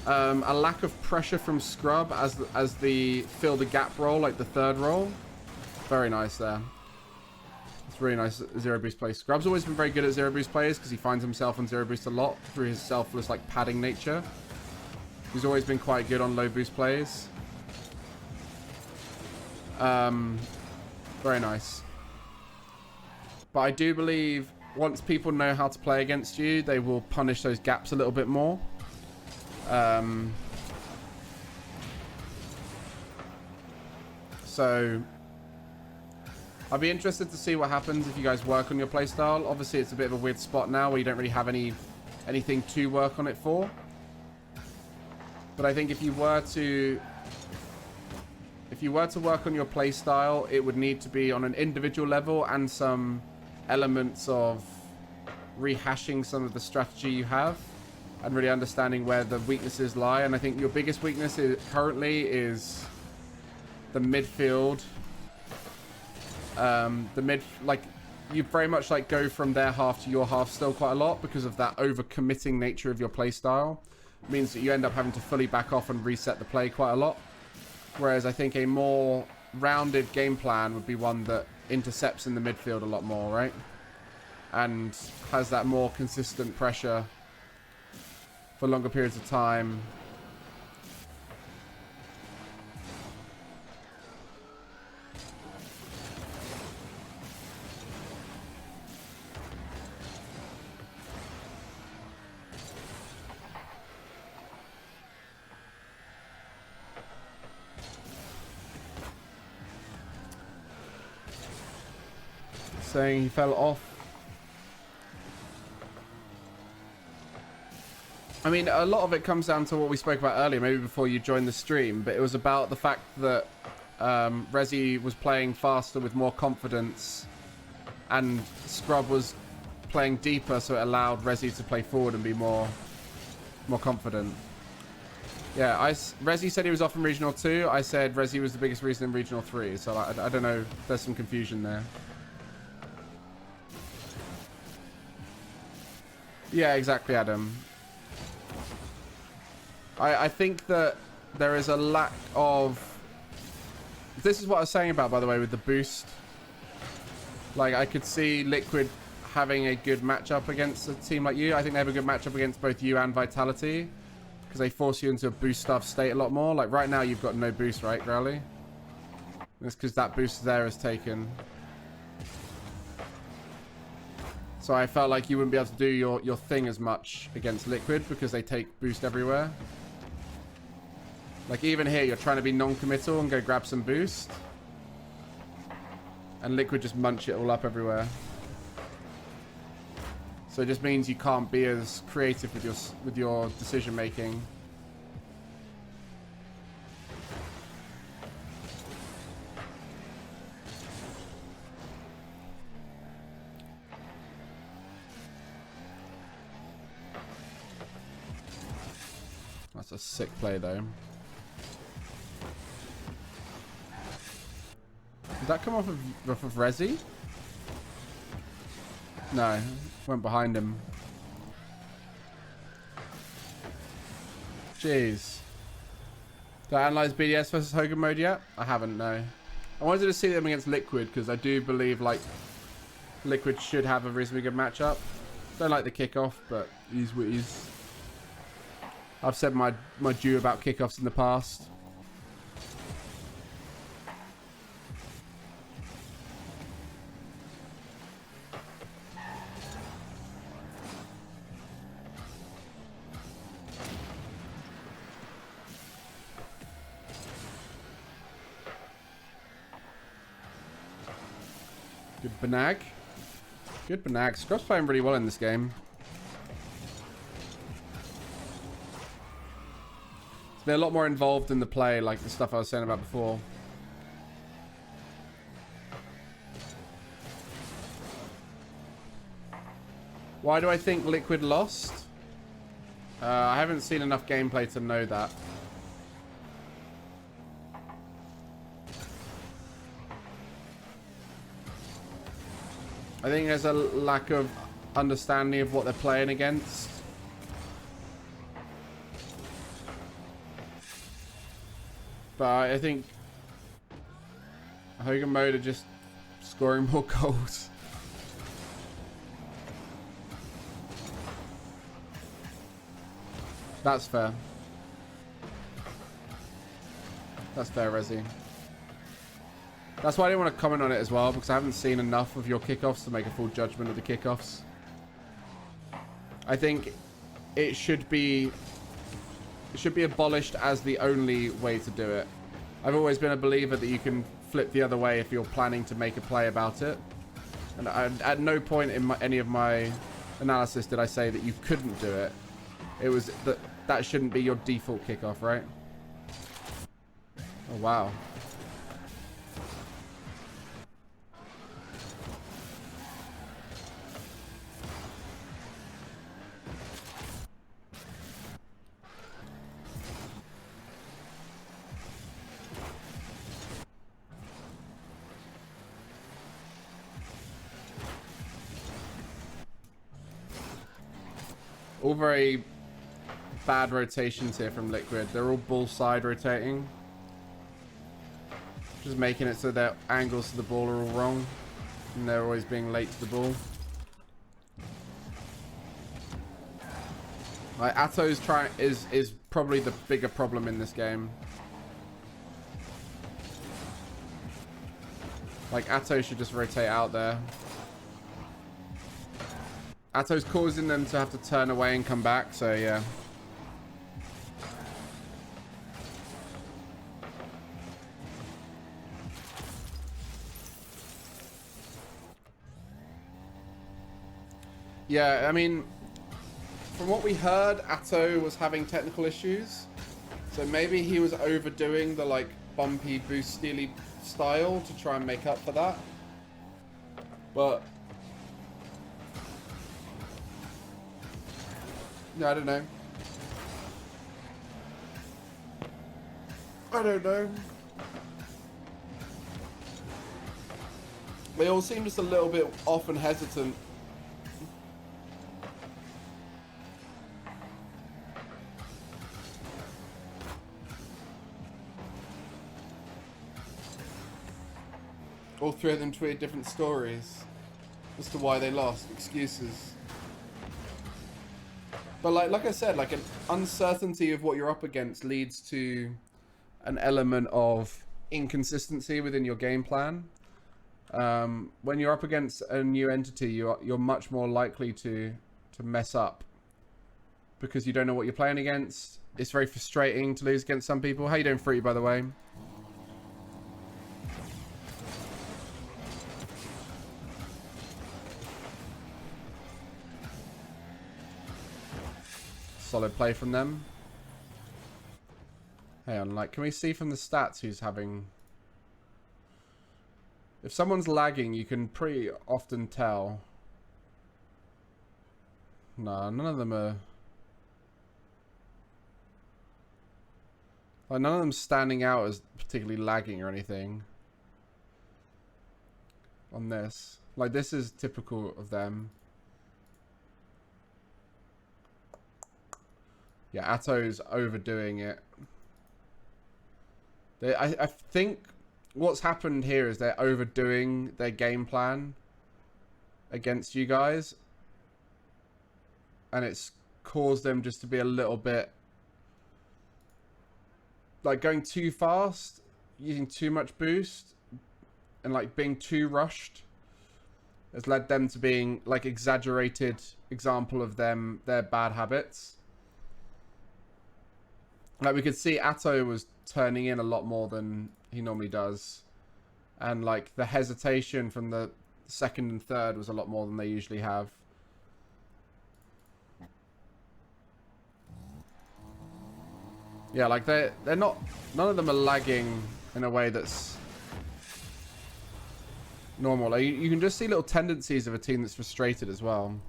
a lack of pressure from Scrub as the fill the gap role, like the third role. Very nice there. It's really nice zero boost play. Scrub's always been very good at zero boost plays because he finds himself on zero boost a lot through his selfless, like, padding nature. He's always been quite good on low boost plays. Very nice. But I do believe once people know how to play against you, they will punish those gaps a little bit more. So I'll be interested to see what happens if you guys work on your playstyle. Obviously, it's a bit of a weird spot now where you don't really have anything to work on it for. But I think if you were to work on your playstyle, it would need to be on an individual level and some elements of rehashing some of the strategy you have and really understanding where the weaknesses lie. And I think your biggest weakness currently is the midfield. Like, you very much like go from their half to your half still quite a lot because of that over-committing nature of your play style. It means that you end up having to fully back off and reset the play quite a lot. Whereas I think a more rounded game plan would be one that intercepts in the midfield a lot more, right? And has that more consistent pressure for longer periods of time. Saying he fell off. I mean, a lot of it comes down to what we spoke about earlier, maybe before you joined the stream, but it was about the fact that Resi was playing faster with more confidence and Scrub was playing deeper, so it allowed Resi to play forward and be more confident. Yeah, Resi said he was off in Regional 2. I said Resi was the biggest reason in Regional 3, so I don't know. There's some confusion there. Yeah, exactly, Adam. I think that there is a lack of... This is what I was saying about, by the way, with the boost. Like, I could see Liquid having a good matchup against a team like you. I think they have a good matchup against both you and Vitality, because they force you into a boost stuff state a lot more. Like, right now, you've got no boost, right, Growly? That's because that boost there is taken. So I felt like you wouldn't be able to do your thing as much against Liquid because they take boost everywhere. Like, even here, you're trying to be non-committal and go grab some boost. And Liquid just munch it all up everywhere. So it just means you can't be as creative with your decision making. That's a sick play, though. Did that come off of Resi? No, went behind him. Jeez. Did I analyze BDS versus Hogan Mode yet? I haven't, no. I wanted to see them against Liquid because I do believe, like, Liquid should have a reasonably good matchup. Don't like the kickoff, but he's I've said my due about kickoffs in the past. Good Banag. Good Banag. Scrub's playing really well in this game. They're a lot more involved in the play, like the stuff I was saying about before. Why do I think Liquid lost? I haven't seen enough gameplay to know that. I think there's a lack of understanding of what they're playing against. But I think Hogan Mode are just scoring more goals. That's fair. That's fair, Resi. That's why I didn't want to comment on it as well, because I haven't seen enough of your kickoffs to make a full judgment of the kickoffs. I think it should be abolished as the only way to do it. I've always been a believer that you can flip the other way if you're planning to make a play about it. And at no point in any of my analysis did I say that you couldn't do it. It was that shouldn't be your default kickoff, right? Oh, wow. All very bad rotations here from Liquid. They're all bull side rotating. Just making it so their angles to the ball are all wrong. And they're always being late to the ball. Like Atto's is probably the bigger problem in this game. Like Atto should just rotate out there. Atto's causing them to have to turn away and come back, so yeah. Yeah, I mean, from what we heard, Atto was having technical issues. So maybe he was overdoing the like bumpy boost steely style to try and make up for that. But no, I don't know. I don't know. They all seem just a little bit off and hesitant. All three of them tweeted different stories as to why they lost, excuses. But like I said, like an uncertainty of what you're up against leads to an element of inconsistency within your game plan. When you're up against a new entity, you're much more likely to mess up because you don't know what you're playing against. It's very frustrating to lose against some people. How you doing, Fruity, by the way? Solid play from them. Hang on, like, can we see from the stats who's having... If someone's lagging, you can pretty often tell. No, none of them are... Like, none of them standing out as particularly lagging or anything. On this. Like, this is typical of them. Yeah, Atto's overdoing it. I think what's happened here is they're overdoing their game plan against you guys. And it's caused them just to be a little bit... like going too fast, using too much boost, and like being too rushed has led them to being like exaggerated example of their bad habits. Like we could see Atto was turning in a lot more than he normally does. And like the hesitation from the second and third was a lot more than they usually have. Yeah, like they're not, none of them are lagging in a way that's normal. Like you can just see little tendencies of a team that's frustrated as well.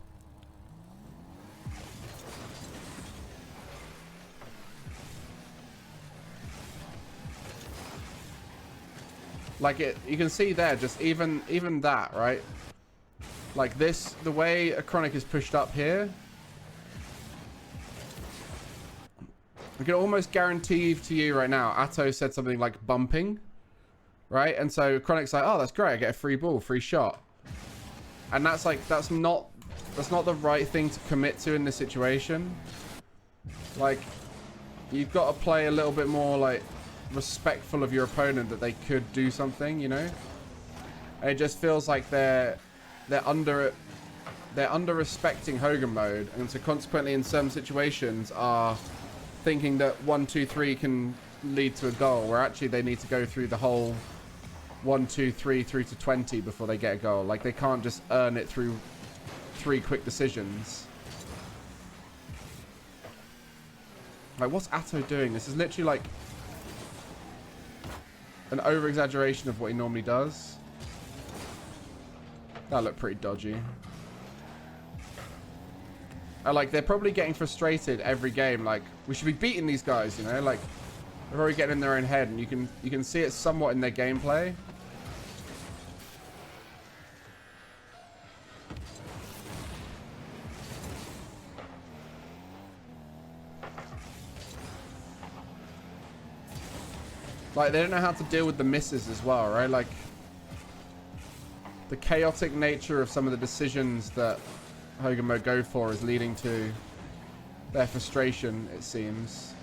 Like you can see there, just even that, right? Like this, the way a Chronic is pushed up here, I can almost guarantee to you right now, Atto said something like bumping, right? And so Chronic's like, oh, that's great, I get a free ball, free shot. And that's like, that's not the right thing to commit to in this situation. Like, you've got to play a little bit more like respectful of your opponent that they could do something, you know? And it just feels like they're under respecting Hogan mode, and so consequently in some situations are thinking that 1, 2, 3 can lead to a goal, where actually they need to go through the whole 1, 2, 3 through to 20 before they get a goal. Like they can't just earn it through 3 quick decisions. Like what's Atto doing? This is literally like an over-exaggeration of what he normally does. That looked pretty dodgy. Like, they're probably getting frustrated every game. Like, we should be beating these guys, you know? Like, they're probably getting in their own head. And you can see it somewhat in their gameplay. Like, they don't know how to deal with the misses as well, right? Like, the chaotic nature of some of the decisions that Hogan Mode go for is leading to their frustration, it seems.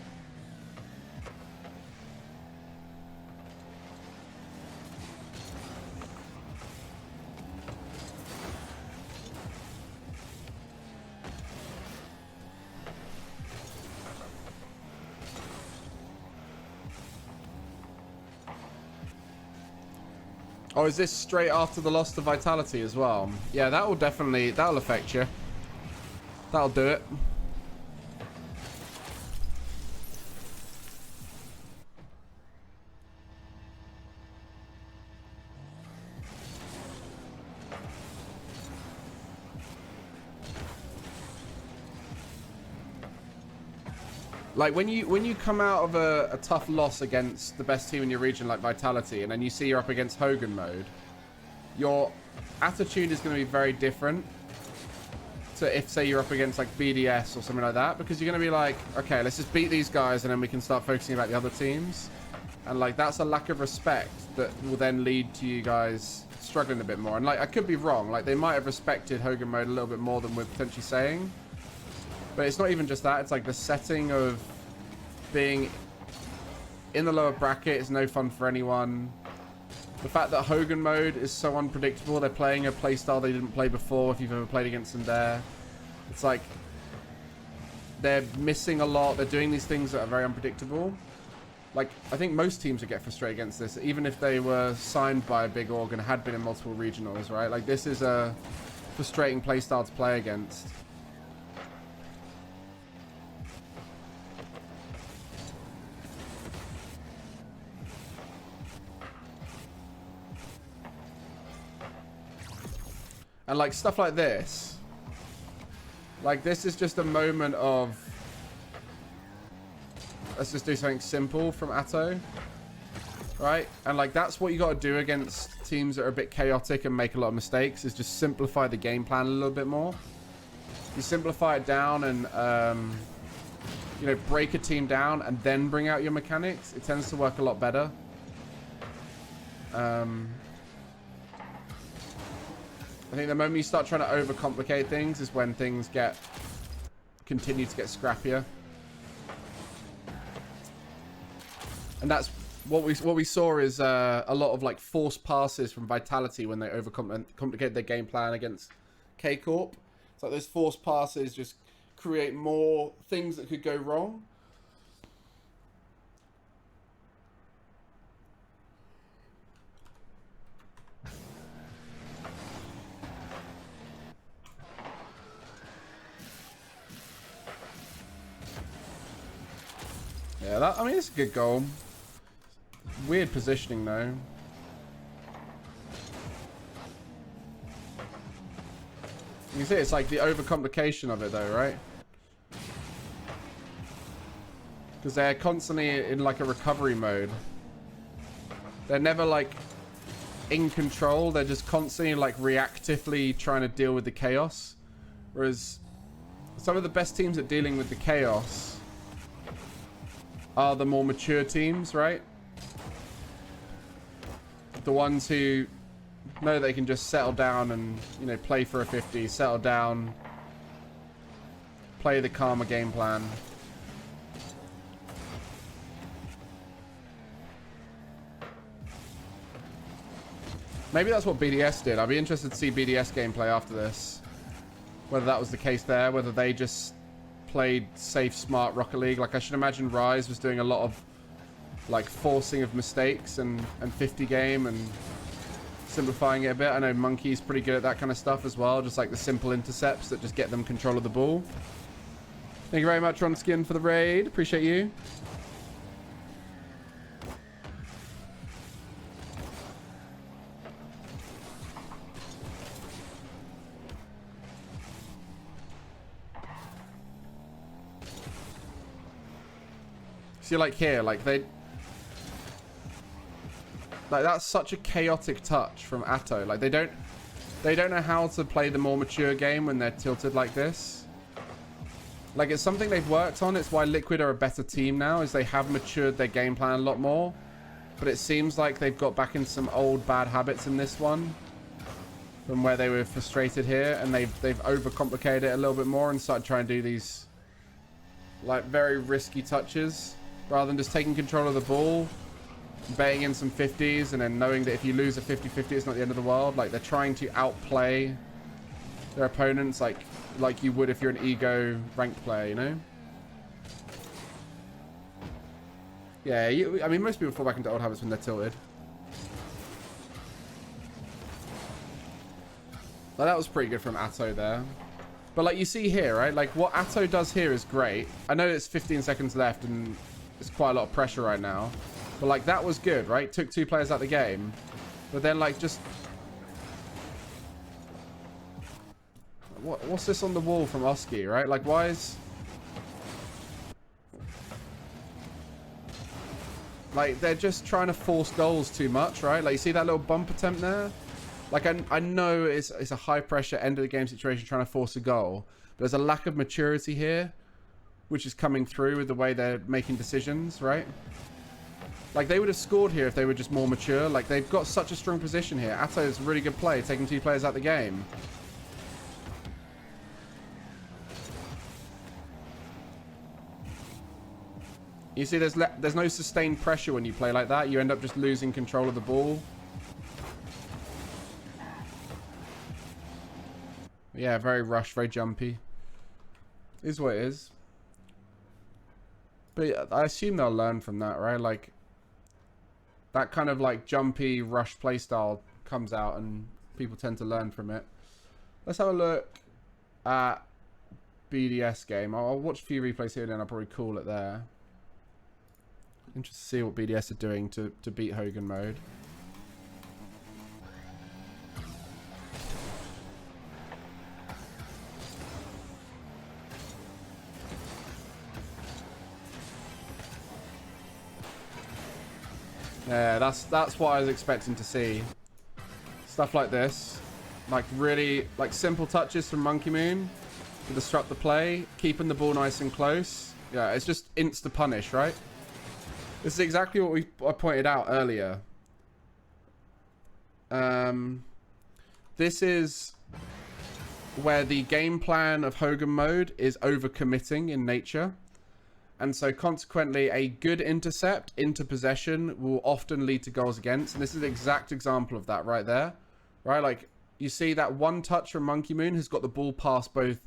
Oh, is this straight after the loss to Vitality as well? Yeah, that will definitely, that'll affect you. That'll do it. Like, when you come out of a tough loss against the best team in your region, like Vitality, and then you see you're up against Hogan Mode, your attitude is going to be very different to if, say, you're up against, like, BDS or something like that, because you're going to be like, okay, let's just beat these guys, and then we can start focusing about the other teams. And, like, that's a lack of respect that will then lead to you guys struggling a bit more. And, like, I could be wrong. Like, they might have respected Hogan Mode a little bit more than we're potentially saying. But it's not even just that. It's like the setting of being in the lower bracket is no fun for anyone. The fact that Hogan Mode is so unpredictable. They're playing a playstyle they didn't play before, if you've ever played against them there. It's like they're missing a lot. They're doing these things that are very unpredictable. Like, I think most teams would get frustrated against this, even if they were signed by a big org and had been in multiple regionals, right? Like, this is a frustrating playstyle to play against. And, like, stuff like this. Like, this is just a moment of... Let's just do something simple from Atto. Right? And, like, that's what you got to do against teams that are a bit chaotic and make a lot of mistakes, is just simplify the game plan a little bit more. You simplify it down and, you know, break a team down and then bring out your mechanics. It tends to work a lot better. I think the moment you start trying to overcomplicate things is when things continue to get scrappier. And that's what we saw is a lot of, like, forced passes from Vitality when they overcomplicate their game plan against K Corp. It's like those forced passes just create more things that could go wrong. Yeah, I mean, it's a good goal. Weird positioning, though. You can see it's like the overcomplication of it, though, right? Because they're constantly in, like, a recovery mode. They're never, like, in control. They're just constantly, like, reactively trying to deal with the chaos. Whereas some of the best teams at dealing with the chaos are the more mature teams, right? The ones who know they can just settle down and, you know, play for a 50, settle down, play the calmer game plan. Maybe that's what BDS did. I'd be interested to see BDS gameplay after this. Whether that was the case there, whether they just played safe, smart Rocket League. Like, I should imagine Rise was doing a lot of, like, forcing of mistakes and 50 game and simplifying it a bit. I know Monkey's pretty good at that kind of stuff as well. Just, like, the simple intercepts that just get them control of the ball. Thank you very much, Ron Skin, for the raid. Appreciate you. See, like, here, like, that's such a chaotic touch from Atto. Like, they don't know how to play the more mature game when they're tilted like this. Like, it's something they've worked on. It's why Liquid are a better team now, is they have matured their game plan a lot more. but it seems like they've got back in some old bad habits in this one from where they were frustrated here, and they've overcomplicated it a little bit more and started trying to do these like very risky touches rather than just taking control of the ball, betting in some 50s, and then knowing that if you lose a 50-50 it's not the end of the world. Like, they're trying to outplay their opponents like you would if you're an ego ranked player, you know? Yeah, I mean, most people fall back into old habits when they're tilted. Well, that was pretty good from Atto there. But like you see here, right? Like what Atto does here is great. I know it's 15 seconds left and it's quite a lot of pressure right now. But like that was good, right? Took 2 players out of the game. But then like just... What's this on the wall from Oski, right? Like why is... Like they're just trying to force goals too much, right? Like you see that little bump attempt there? Like, I know it's a high-pressure end-of-the-game situation trying to force a goal. But there's a lack of maturity here, which is coming through with the way they're making decisions, right? Like, they would have scored here if they were just more mature. Like, they've got such a strong position here. Atto's a really good play, taking 2 players out of the game. You see, there's no sustained pressure when you play like that. You end up just losing control of the ball. Yeah, very rushed, very jumpy. Is what it is. But I assume they'll learn from that, right? Like, that kind of like jumpy, rush playstyle comes out and people tend to learn from it. Let's have a look at BDS game. I'll watch a few replays here and then I'll probably call it there. Interested to see what BDS are doing to beat Hogan Mode. Yeah, that's what I was expecting to see. Stuff like this. Like really, like simple touches from Monkey Moon to disrupt the play, keeping the ball nice and close. Yeah, it's just insta punish, right? This is exactly what I pointed out earlier. This is where the game plan of Hogan Mode is overcommitting in nature. And so consequently, a good intercept into possession will often lead to goals against. And this is an exact example of that right there. Right? Like, you see that one touch from Monkey Moon has got the ball past both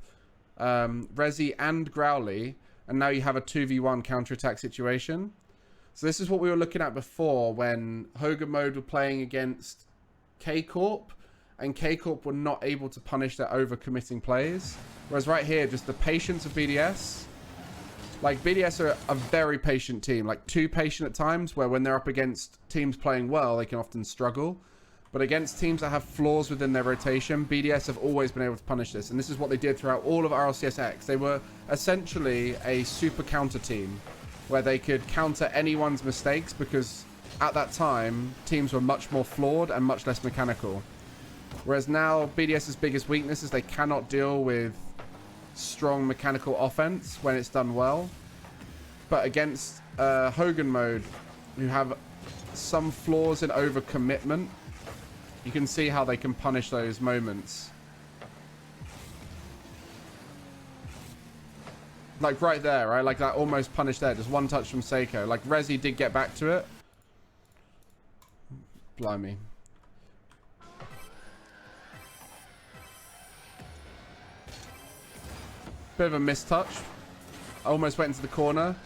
Rezi and Growly. And now you have a 2v1 counter-attack situation. So this is what we were looking at before when Hogan Mode were playing against K-Corp. And K-Corp were not able to punish their overcommitting plays. Whereas right here, just the patience of BDS... Like, BDS are a very patient team. Like, too patient at times, where when they're up against teams playing well, they can often struggle. But against teams that have flaws within their rotation, BDS have always been able to punish this. And this is what they did throughout all of RLCS X. They were essentially a super counter team, where they could counter anyone's mistakes, because at that time, teams were much more flawed and much less mechanical. Whereas now, BDS's biggest weakness is they cannot deal with strong mechanical offense when it's done well. But against Hogan Mode, who have some flaws in overcommitment, you can see how they can punish those moments. Like right there, right? Like that almost punished there. Just one touch from Seiko. Like Rezi did get back to it. Blimey. Bit of a mistouch. Almost went into the corner.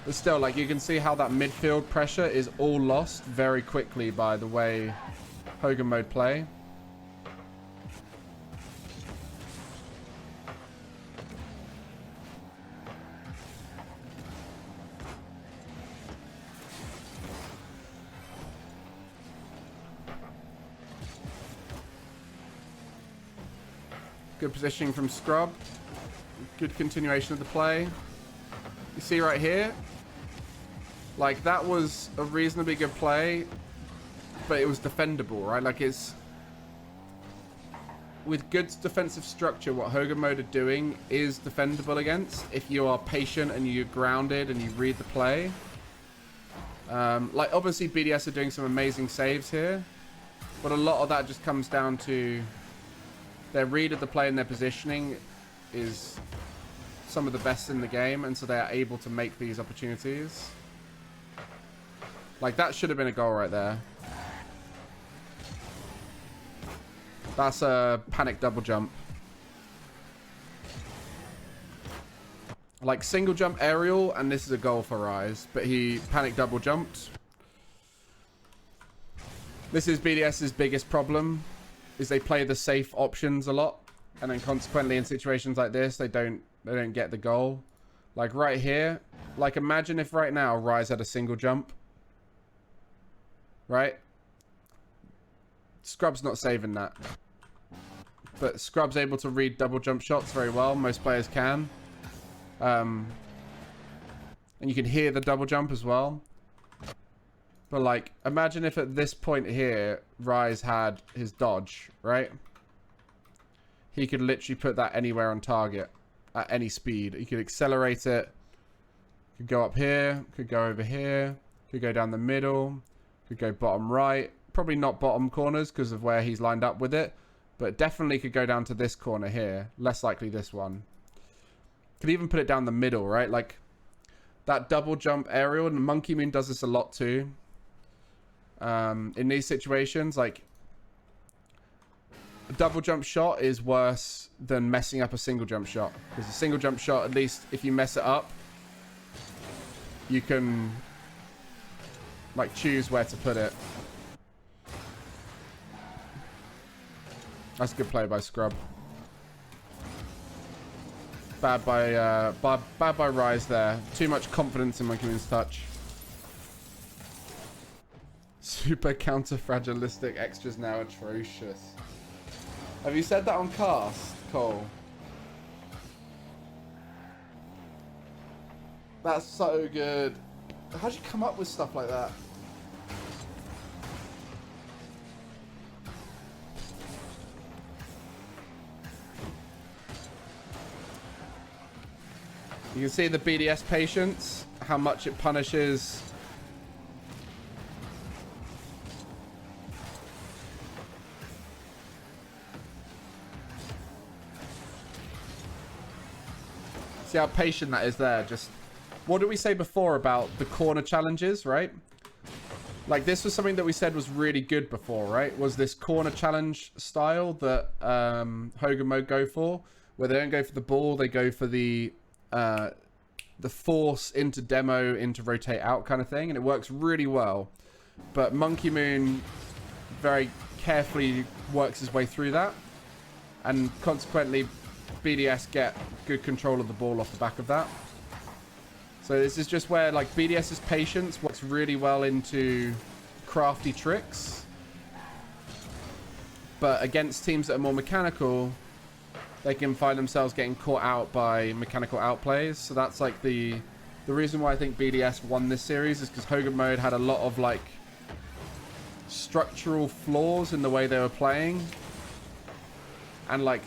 But still, like, you can see how that midfield pressure is all lost very quickly by the way Hogan Mode play. Good positioning from Scrub. Good continuation of the play. You see right here, like that was a reasonably good play, but it was defendable, right? Like it's with good defensive structure, what Hogan Mode are doing is defendable against if you are patient and you're grounded and you read the play. Like, obviously, BDS are doing some amazing saves here. But a lot of that just comes down to their read of the play and their positioning is some of the best in the game. And so they are able to make these opportunities. Like, that should have been a goal right there. That's a panic double jump. Like, single jump aerial, and this is a goal for Rise. But he panic double jumped. This is BDS's biggest problem, is they play the safe options a lot. And then consequently in situations like this, they don't get the goal. Like right here, like imagine if right now Rise had a single jump. Right? Scrub's not saving that. But Scrub's able to read double jump shots very well. Most players can. And you can hear the double jump as well. But like, imagine if at this point here, Rise had his dodge, right? He could literally put that anywhere on target at any speed. He could accelerate it. Could go up here. Could go over here. Could go down the middle. Could go bottom right. Probably not bottom corners because of where he's lined up with it. But definitely could go down to this corner here. Less likely this one. Could even put it down the middle, right? Like that double jump aerial. And Monkey Moon does this a lot too. In these situations, like a double jump shot is worse than messing up a single jump shot. Because a single jump shot, at least if you mess it up, you can like choose where to put it. That's a good play by Scrub. Bad by Rise there. Too much confidence in Monkey Moon's touch. Super counter-fragilistic extras now atrocious. Have you said that on cast, Cole? That's so good. How'd you come up with stuff like that? You can see the BDS patience, how much it punishes. See how patient that is there. Just, what did we say before about the corner challenges, right? Like this was something that we said was really good before, right? Was this corner challenge style that Hogan Mode go for, where they don't go for the ball, they go for the force into demo, into rotate out kind of thing, and it works really well. But Monkey Moon very carefully works his way through that, and consequently BDS get good control of the ball off the back of that. So this is just where like BDS's patience works really well into crafty tricks, but against teams that are more mechanical, they can find themselves getting caught out by mechanical outplays. So that's like the reason why I think BDS won this series is because Hogan Mode had a lot of like structural flaws in the way they were playing, and like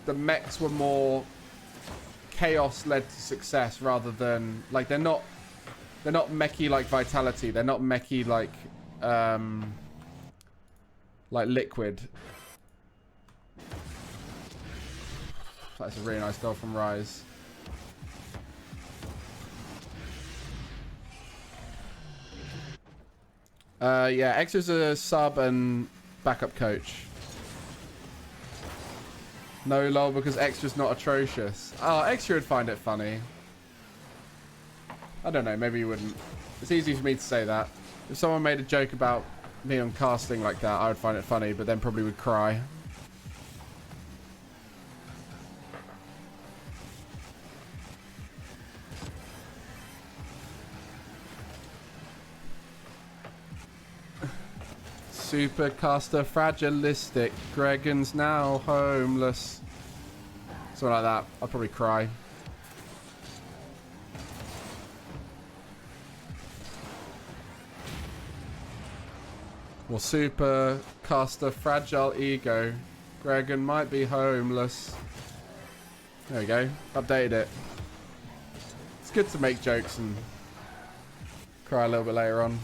the mechs were more chaos led to success rather than like they're not mechy like Vitality, they're not mechy like Liquid. That's a really nice goal from Rise. Yeah, Extra's a sub and backup coach. No lol, because Extra's not atrocious. Oh, Extra would find it funny. I don't know, maybe you wouldn't. It's easy for me to say that. If someone made a joke about me on casting like that, I would find it funny, but then probably would cry. Super caster fragilistic. Gregan's now homeless. Something like that. I'd probably cry. Well, super caster fragile ego. Gregan might be homeless. There we go. Updated it. It's good to make jokes and Cry a little bit later on.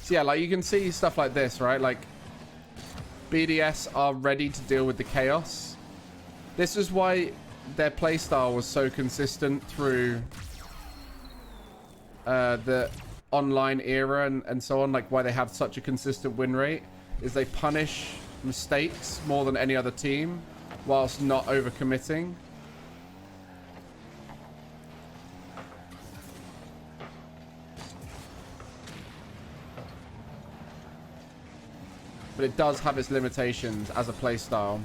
So yeah, like you can see stuff like this, right? Like BDS are ready to deal with the chaos. This is why their playstyle was so consistent through the online era and so on. Like why they have such a consistent win rate is they punish mistakes more than any other team whilst not overcommitting. But it does have its limitations as a playstyle.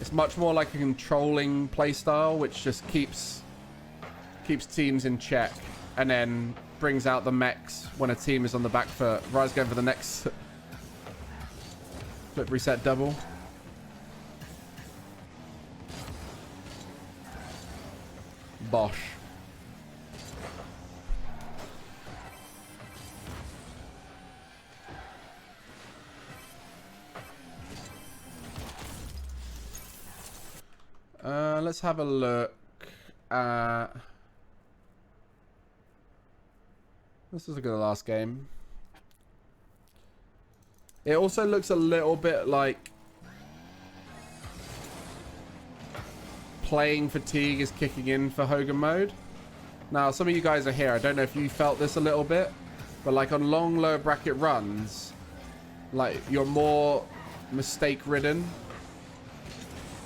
It's much more like a controlling playstyle, which just keeps teams in check and then brings out the mechs when a team is on the back foot. Rise going for the next flip reset double. Bosh. Let's have a look at... This is a good last game. It also looks a little bit like playing fatigue is kicking in for Hogan Mode. Now, some of you guys are here. I don't know if you felt this a little bit, but like on long lower bracket runs, like you're more mistake ridden.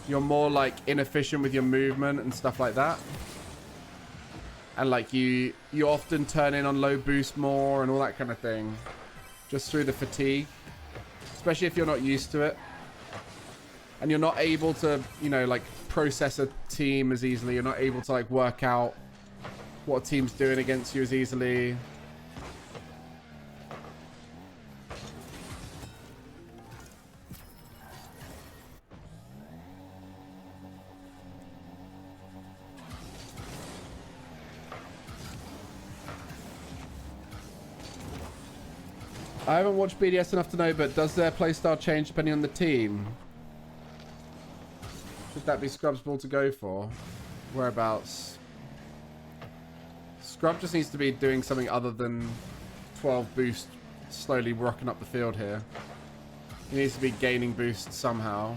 You're more like inefficient with your movement and stuff like that. And like you often turn in on low boost more and all that kind of thing. Just through the fatigue. Especially if you're not used to it. And you're not able to, you know, like process a team as easily. You're not able to like work out what a team's doing against you as easily. I haven't watched BDS enough to know, but does their playstyle change depending on the team? Should that be Scrub's ball to go for? Whereabouts? Scrub just needs to be doing something other than 12 boost, slowly rocking up the field here. He needs to be gaining boost somehow.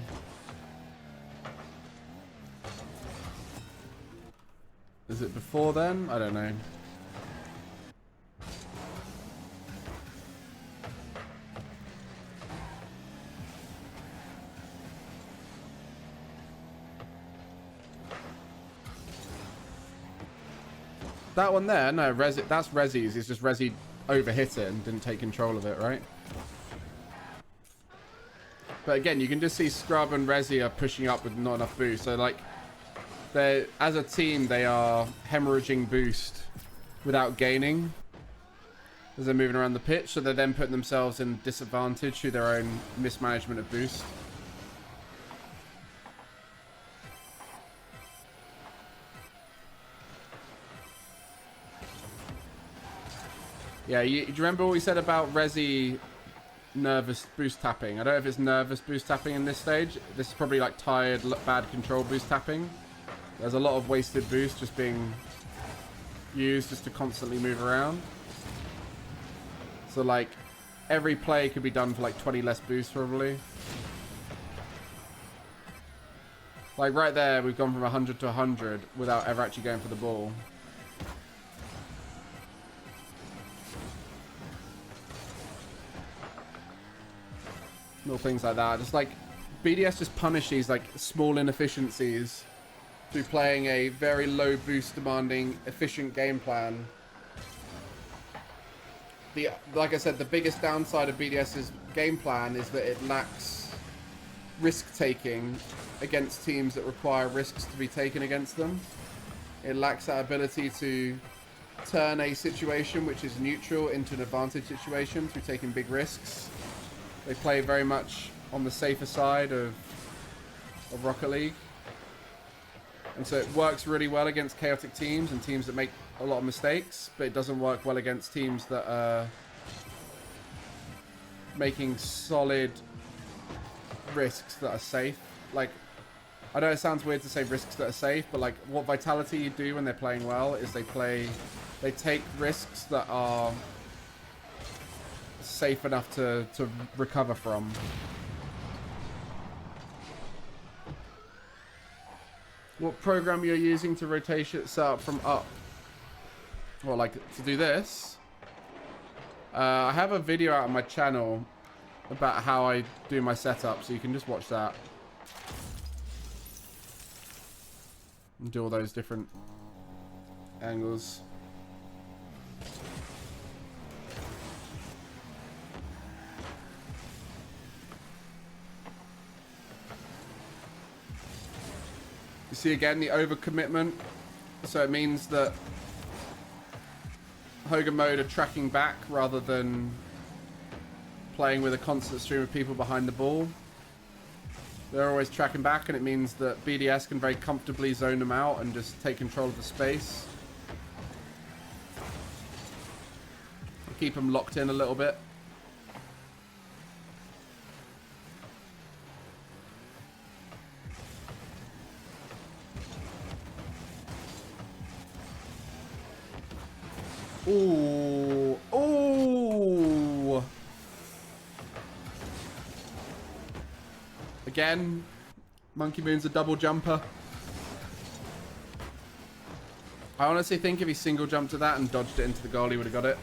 Is it before then? I don't know. That one there, no, Resi, that's Resi's. It's just Resi overhit it and didn't take control of it, right? But again, you can just see Scrub and Resi are pushing up with not enough boost. So like, they're, as a team, they are hemorrhaging boost without gaining as they're moving around the pitch. So they're then putting themselves in disadvantage through their own mismanagement of boost. Yeah, do you remember what we said about Resi nervous boost tapping? I don't know if it's nervous boost tapping in this stage. This is probably like tired, bad control boost tapping. There's a lot of wasted boost just being used just to constantly move around. So like every play could be done for like 20 less boost probably. Like right there, we've gone from 100 to 100 without ever actually going for the ball. Little things like that. Just like BDS just punish these like small inefficiencies through playing a very low boost demanding efficient game plan. Like I said, the biggest downside of BDS's game plan is that it lacks risk taking against teams that require risks to be taken against them. It lacks that ability to turn a situation which is neutral into an advantage situation through taking big risks. They play very much on the safer side of Rocket League. And so it works really well against chaotic teams and teams that make a lot of mistakes, but it doesn't work well against teams that are making solid risks that are safe. Like, I know it sounds weird to say risks that are safe, but like what Vitality do when they're playing well is they take risks that are safe enough to recover from. What program you're using to rotation set up from up? Well, like to do this. I have a video out on my channel about how I do my setup, so you can just watch that. And do all those different angles. You see again the overcommitment. So it means that Hogan Mode are tracking back rather than playing with a constant stream of people behind the ball. They're always tracking back, and it means that BDS can very comfortably zone them out and just take control of the space. Keep them locked in a little bit. Ooh. Ooh. Again, Monkey Moon's a double jumper. I honestly think if he single jumped to that and dodged it into the goal, he would have got it.